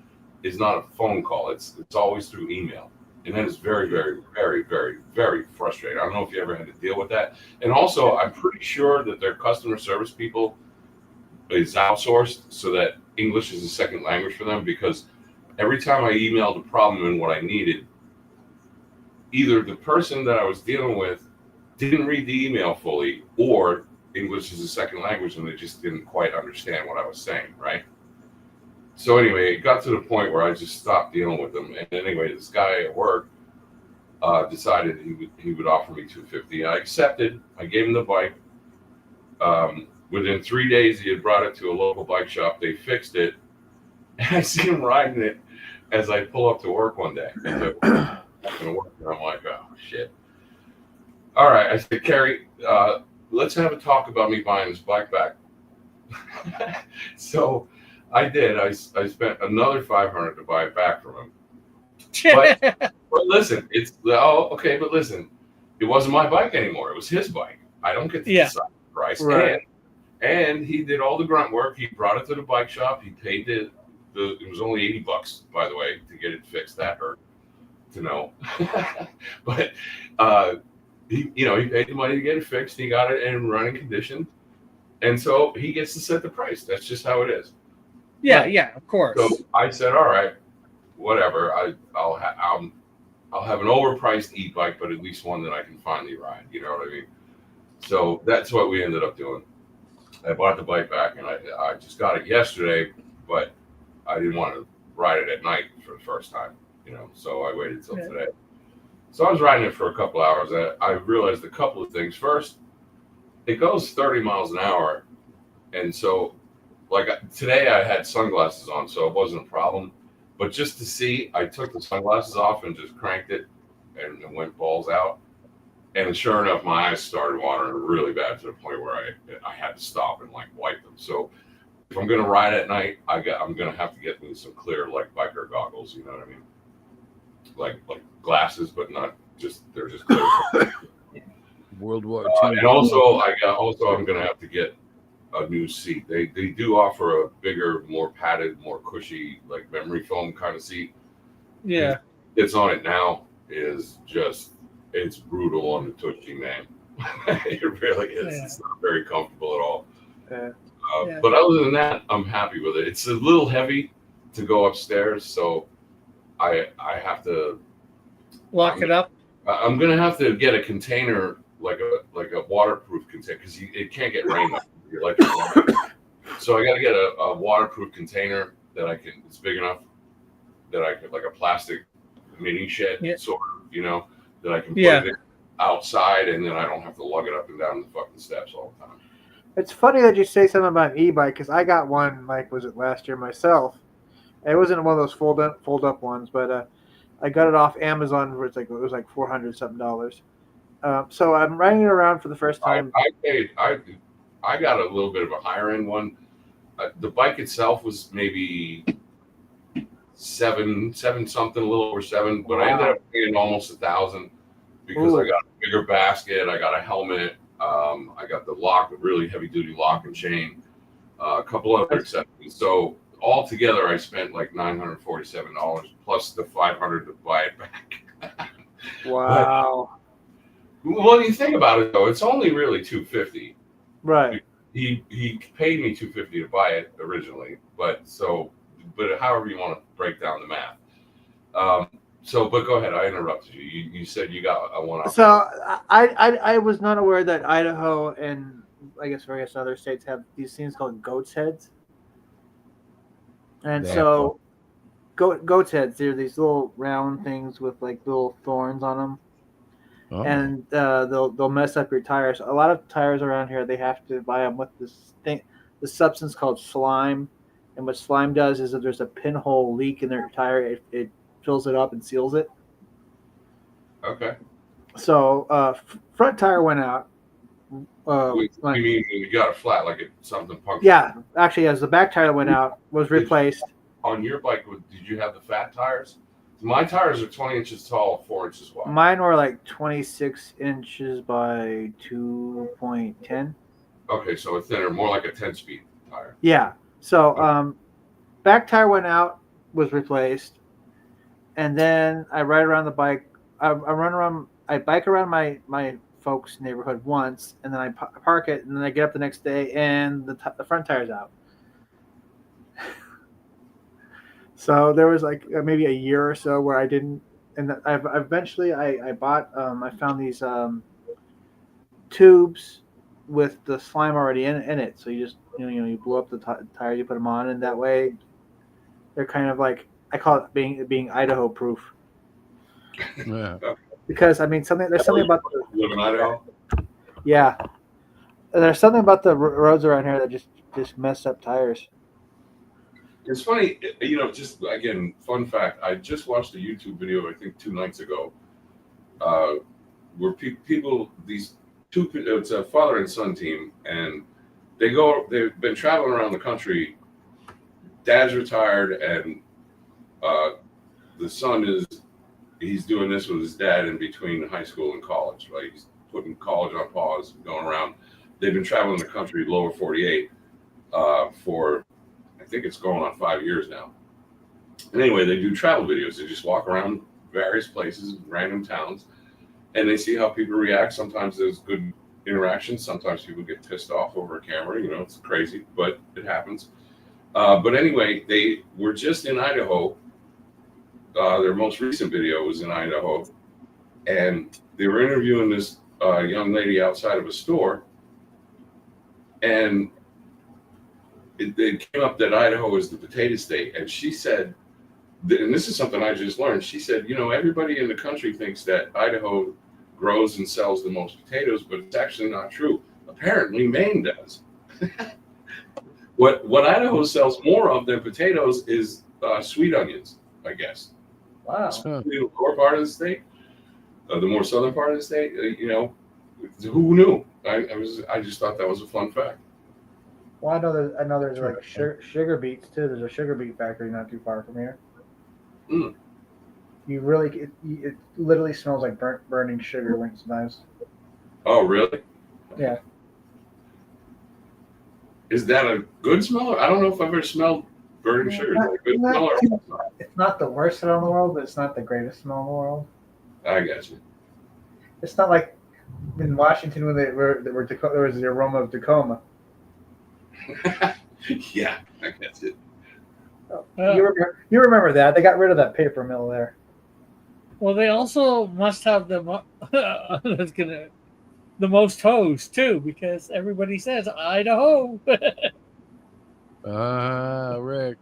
is not a phone call. It's always through email. And that is very, very, very, very, very frustrating. I don't know if you ever had to deal with that. And also, I'm pretty sure that their customer service people is outsourced so that English is a second language for them, because every time I emailed a problem and what I needed, either the person that I was dealing with didn't read the email fully, or English is a second language and they just didn't quite understand what I was saying, right? So anyway, it got to the point where I just stopped dealing with them. And anyway, this guy at work decided he would offer me $250. I accepted. I gave him the bike. Within 3 days, he had brought it to a local bike shop. They fixed it. And I see him riding it as I pull up to work one day. He's like, "I'm going to work." And I'm like, "Oh, shit." All right. I said, "Carrie, let's have a talk about me buying this bike back." So I did. I spent another $500 to buy it back from him. But listen, but listen, it wasn't my bike anymore. It was his bike. I don't get to decide the price. Right. And he did all the grunt work. He brought it to the bike shop. He paid it was only $80, by the way, to get it fixed. That hurt to know. But he paid the money to get it fixed. He got it in running condition. And so he gets to set the price. That's just how it is. Yeah, yeah, of course. So I said, "All right, whatever. I'll have an overpriced e-bike, but at least one that I can finally ride." You know what I mean? So that's what we ended up doing. I bought the bike back, and I just got it yesterday, but I didn't want to ride it at night for the first time, so I waited till today. So I was riding it for a couple hours. I realized a couple of things. First, it goes 30 miles an hour, and so today I had sunglasses on, so it wasn't a problem. But just to see, I took the sunglasses off and just cranked it and went balls out. And sure enough, my eyes started watering really bad to the point where I had to stop and like wipe them. So if I'm gonna ride at night, I'm gonna have to get me some clear like biker goggles. You know what I mean? Like glasses, but not just they're just clear. World War II. And also I'm gonna have to get a new seat. They do offer a bigger, more padded, more cushy like memory foam kind of seat. Yeah. It's on it now is just it's brutal on the Tushy, man. It really is. Yeah. It's not very comfortable at all. Yeah. But other than that, I'm happy with it. It's a little heavy to go upstairs, so I have to Lock it up. I'm gonna have to get a container like a waterproof container because it can't get rain up. So I got to get a waterproof container that it's big enough that I could like a plastic mini shed sort of, you know, that I can put it outside and then I don't have to lug it up and down the fucking steps all the time. It's funny that you say something about an e-bike because I got one, like, was it last year myself? It wasn't one of those fold up ones, but I got it off Amazon where it was like $400 something. So I'm riding it around for the first time. I got a little bit of a higher end one. The bike itself was maybe seven something, a little over $7, but I ended up paying almost $1,000 because I got a bigger basket, I got a helmet, I got the really heavy duty lock and chain, a couple other accessories. So all together, I spent like $947 plus the $500 to buy it back. Wow. Well, you think about it though, it's only really $250. Right. He paid me $250 to buy it originally, but however you want to break down the math. But go ahead. I interrupted you. You said you got one. So I was not aware that Idaho and I guess various other states have these things called goat's heads. And so goat's heads, they're these little round things with like little thorns on them. Oh. And they'll mess up your tires. A lot of tires around here, they have to buy them with this substance called slime. And what slime does is if there's a pinhole leak in their tire, it fills it up and seals it. Okay. So front tire went out. You mean you got a flat, like something punctured? Yeah, actually, as the back tire went out, was replaced. On your bike, did you have the fat tires? My tires are 20 inches tall, 4 inches wide. Mine were like 26 inches by 2.10. Okay, so it's thinner, more like a 10-speed tire. Yeah. So back tire went out, was replaced, and then I ride around the bike. I bike around my folks' neighborhood once, and then I park it, and then I get up the next day, and the front tire's out. So there was like maybe a year or so where I didn't, and I've eventually I bought I found these tubes with the slime already in it. So you just you blow up the tires, you put them on, and that way they're kind of like, I call it being Idaho proof. Yeah. Because there's something about live in Idaho. Yeah, there's something about the roads around here that just mess up tires. It's funny, just again, fun fact. I just watched a YouTube video, I think 2 nights ago, where it's a father and son team, and they've been traveling around the country. Dad's retired, and the son he's doing this with his dad in between high school and college, right? He's putting college on pause, going around. They've been traveling the country, lower 48, for, I think it's going on 5 years now. And anyway, they do travel videos. They just walk around various places, random towns, and they see how people react. Sometimes there's good interactions. Sometimes people get pissed off over a camera. It's crazy, but it happens. But anyway, they were just in Idaho. Their most recent video was in Idaho, and they were interviewing this young lady outside of a store, and it came up that Idaho is the potato state, and she said, and this is something I just learned, she said, everybody in the country thinks that Idaho grows and sells the most potatoes, but it's actually not true. Apparently, Maine does. What Idaho sells more of than potatoes is sweet onions, I guess. Wow. The lower part of the state. the more southern part of the state. Who knew? I just thought that was a fun fact. Well, I know there's Sure. like sugar beets too. There's a sugar beet factory not too far from here. Mm. It literally smells like burning sugar when it's nice. Oh, really? Yeah. Is that a good smell? I don't know if I've ever smelled burning sugar. Is that a good smell or It's not the worst smell in the world, but it's not the greatest smell in the world. I got you. It's not like in Washington when there was the aroma of Tacoma. Yeah, I guess it. You remember that? They got rid of that paper mill there. Well, they also must have the most hoes too, because everybody says Idaho. Rick.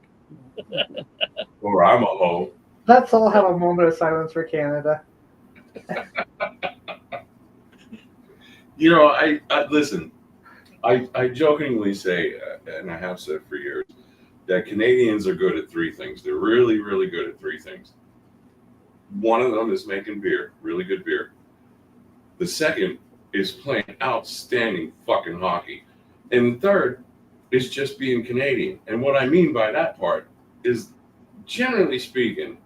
Or I'm a hoe. Let's all have a moment of silence for Canada. I listen. I jokingly say, and I have said for years, that Canadians are good at three things. They're really, really good at three things. One of them is making beer, really good beer. The second is playing outstanding fucking hockey. And the third is just being Canadian. And what I mean by that part is, generally speaking,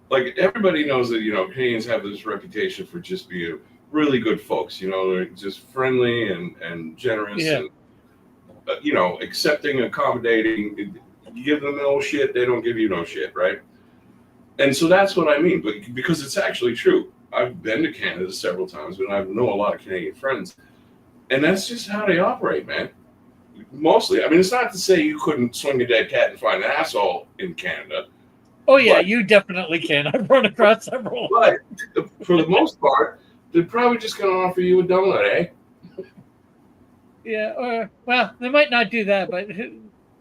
like everybody knows that, Canadians have this reputation for just being really good folks. They're just friendly and generous and, accepting, accommodating. You give them no shit, they don't give you no shit, right? And so that's what I mean, but because it's actually true. I've been to Canada several times, and I know a lot of Canadian friends, and that's just how they operate, man. Mostly. I mean, it's not to say you couldn't swing a dead cat and find an asshole in Canada. Oh yeah, you definitely can. I've run across several. But for the most part, they're probably just going to offer you a donut, eh? Yeah, well, they might not do that, but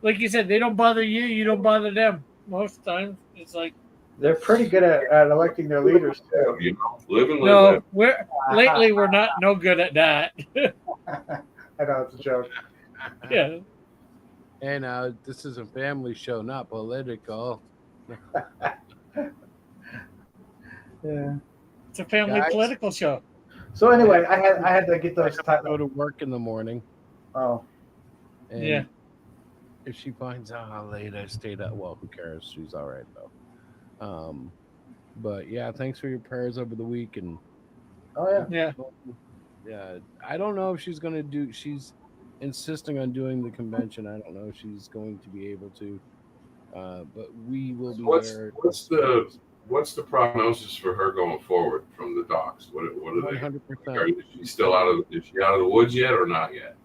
like you said, they don't bother you, you don't bother them. Most times, it's like they're pretty good at electing their leaders too. Live and no, lately we're not no good at that. I know it's a joke. Yeah. And this is a family show, not political. Yeah. It's a family political show. So anyway, I had to get those. I go to work in the morning. Oh. And yeah. If she finds out how late I stayed up, well, who cares? She's all right though. But yeah, thanks for your prayers over the week. And oh yeah, yeah. I don't know if she's gonna do. She's insisting on doing the convention. I don't know if she's going to be able to. But we will be there. What's the prognosis for her going forward from the docks? What are they? 100%. Is she still out of the woods yet or not yet?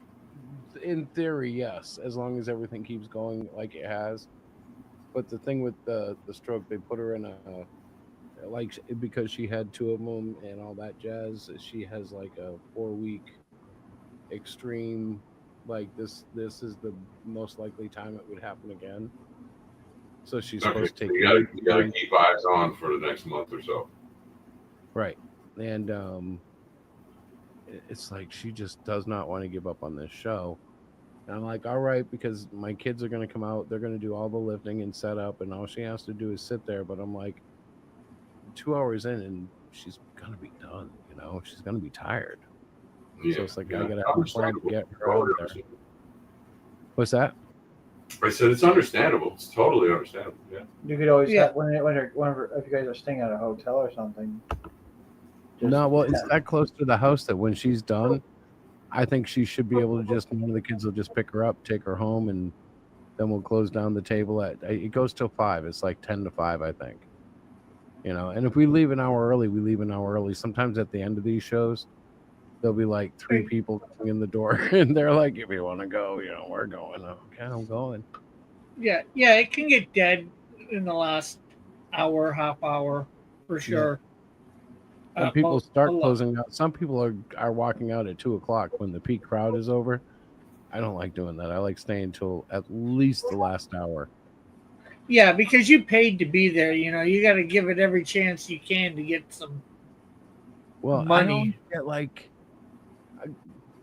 In theory, yes, as long as everything keeps going like it has. But the thing with the stroke, they put her in a because she had two of them and all that jazz. She has like a 4-week extreme. Like this is the most likely time it would happen again. So she's supposed to take. You gotta keep eyes on for the next month or so. Right, and it's like she just does not want to give up on this show. And I'm like, all right, because my kids are going to come out. They're going to do all the lifting and set up, and all she has to do is sit there. But I'm like, 2 hours in, and she's going to be done. She's going to be tired. Yeah, so it's like I got to have a plan to get her out there. What's that? I said it's understandable. It's totally understandable. Yeah. You could always have whenever if you guys are staying at a hotel or something. No, well, it's that close to the house that when she's done, I think she should be able to just, one of the kids will just pick her up, take her home, and then we'll close down the table it goes till 5. It's like 10 to 5, I think. And if we leave an hour early, we leave an hour early. Sometimes at the end of these shows, there'll be like 3 people in the door, and they're like, if you want to go, we're going. Okay, I'm going. Yeah, it can get dead in the last hour, half hour, for sure. And people start closing out. Some people are walking out at 2:00 when the peak crowd is over. I don't like doing that. I like staying till at least the last hour. Yeah, because you paid to be there. You got to give it every chance you can to get some money. I don't get like,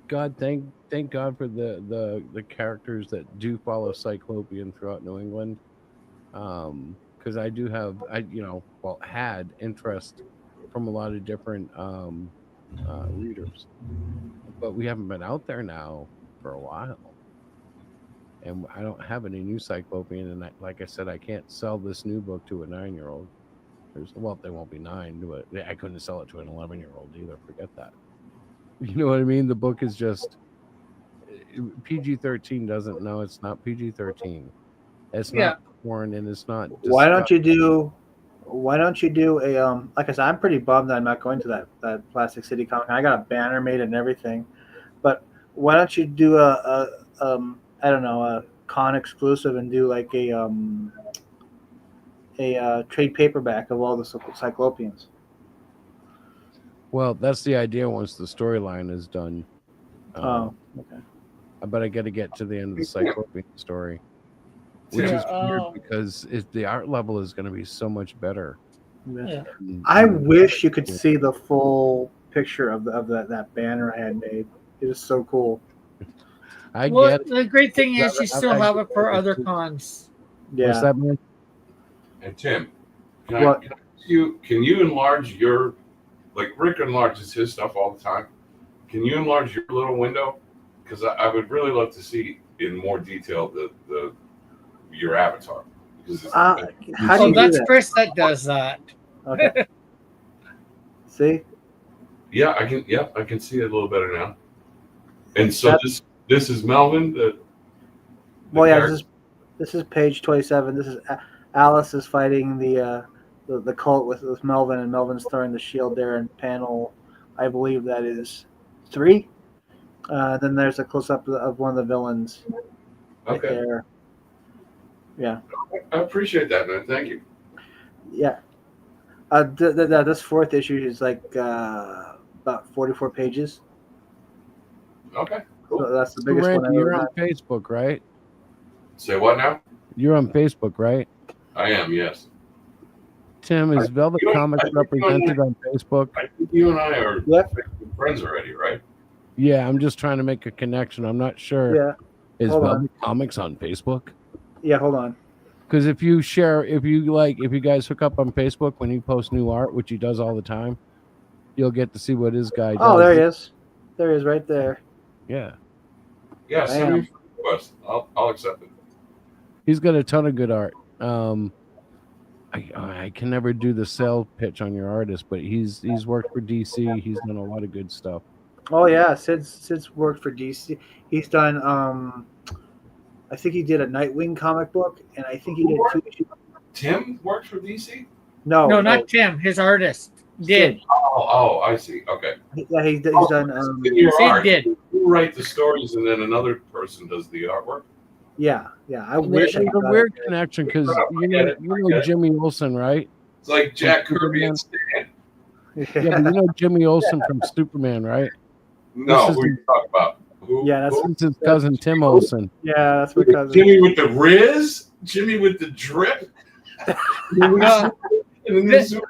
God, thank God for the characters that do follow Cyclopean throughout New England. Because I do have had interest from a lot of different readers, but we haven't been out there now for a while, and I don't have any new Cyclopean. And like I said, I can't sell this new book to a 9-year-old. Well, they won't be 9, but I couldn't sell it to an 11-year-old either. Forget that. You know what I mean? The book is just PG-13 doesn't know it's not PG-13. It's Yeah. not porn, and it's not. Why don't you do a like I said, I'm pretty bummed that I'm not going to that Plastic City Comic. I got a banner made and everything, but why don't you do a I don't know, a con exclusive and do like a trade paperback of all the Cyclopeans? Well, that's the idea once the storyline is done. Okay. But I got to get to the end of the Cyclopean story, which is weird because the art level is going to be so much better. Yeah. I wish you could see the full picture of that banner I had made. It is so cool. I Well, get it. the great thing is you still I have get it for it. other cons. Yeah. What's that mean? And Tim, can I ask you, can you enlarge your, like Rick enlarges his stuff all the time. Can you enlarge your little window? Because I would really love to see in more detail the your avatar. How do you do that's that? Chris that does that. Okay. See? Yeah, I can. Yeah, I can see it a little better now. And so this is Melvin. Well, yeah. This is page 27. This is Alice is fighting the cult with Melvin, and Melvin's throwing the shield there in panel. I believe that is 3. Then there's a close up of one of the villains. Right Okay. there. Yeah. I appreciate that, man. Thank you. Yeah. This 4th issue is like about 44 pages. Okay. Cool. So that's the So, biggest one Randy, I you're ever on done. Facebook, right? Say what now? You're on Facebook, right? I am. Yes. Tim, is Velvet Comics represented on Facebook? I think you and I are friends already, right? Yeah, I'm just trying to make a connection. I'm not sure. Yeah. Is Hold Velvet Comics on Facebook? Yeah, hold on. Because if you guys hook up on Facebook when he posts new art, which he does all the time, you'll get to see what his guy does. Oh, there he is. There he is, right there. Yeah. Yeah, send me a request. I'll accept it. He's got a ton of good art. I can never do the sale pitch on your artist, but he's worked for DC. He's done a lot of good stuff. Oh yeah, Sid's worked for DC. He's done I think he did a Nightwing comic book, and I think he did 2 issues. Tim worked for DC? No, not Tim. His artist did. Oh, I see. Okay. Yeah, he's done. Sid did. You write the stories, and then another person does the artwork. Yeah. I wish I There's a got weird it. connection because you know Jimmy Olsen, right? It's like Jack Kirby and Stan. Yeah, but you know Jimmy Olsen from Superman, right? No, who are you talking about? That's his cousin Tim Olsen. Yeah, that's my cousin. Jimmy with the Riz? Jimmy with the drip? This is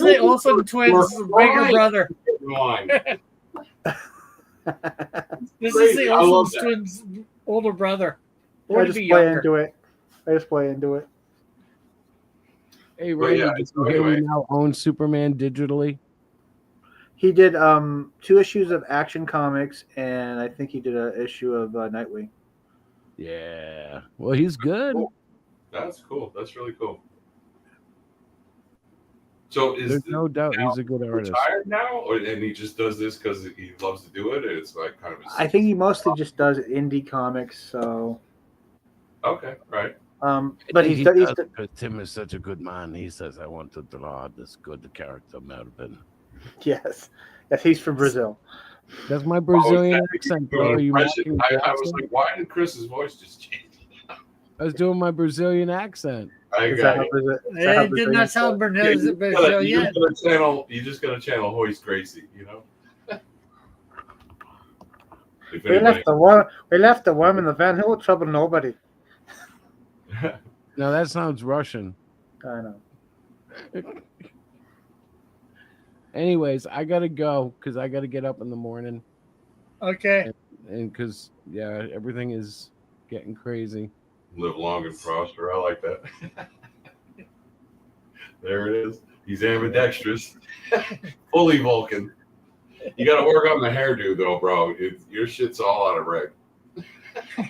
the Olsen twins' bigger brother. This is the Olsen twins' older brother. Or I to just be play younger. into it. Hey, Randy, did you hear we now own Superman digitally? He did 2 issues of Action Comics, and I think he did an issue of Nightwing. Yeah. Well, he's good. Cool. That's cool. That's really cool. So There's no doubt he's a good artist. Retired now, and he just does this because he loves to do it. And it's like kind of. I think he mostly just does indie comics. So. Okay. Right. But he does because Tim is such a good man. He says, "I want to draw this good character, Melvin." Yes, he's from Brazil. That's my Brazilian accent, bro. Are you I was like, why did Chris's voice just change? I was doing my Brazilian accent. I got it. It did not sound Brazilian. You just got to channel Hoist Gracie, you know. We left the worm in the van. Who will trouble nobody? No, that sounds Russian. I know. Anyways, I gotta go because I gotta get up in the morning. Okay. And because everything is getting crazy. Live long and prosper. I like that. There it is. He's ambidextrous, fully Vulcan. You got to work on the hairdo though, bro. Your shit's all out of reg.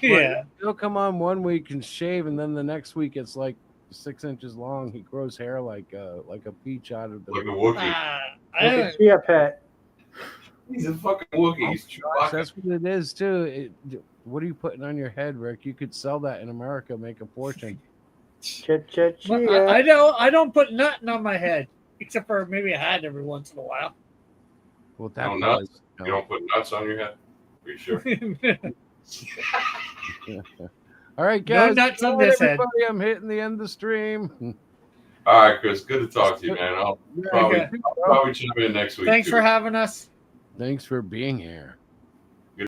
Yeah. He'll come on one week and shave, and then the next week it's like 6 inches long. He grows hair like a peach out of the Like a Wookiee. Like a Chia Pet. He's a fucking Wookiee. He's Chewbacca. That's what it is too. What are you putting on your head, Rick? You could sell that in America, make a fortune. Well, I don't put nothing on my head except for maybe a hat every once in a while. Well, that No was, nuts. You don't put nuts on your head? Are you sure? All right, No guys. nuts on this head. Everybody, I'm hitting the end of the stream. All right, Chris. Good to talk to you, man. I'll probably chip in next week. Thanks too. for having us. Thanks for being here.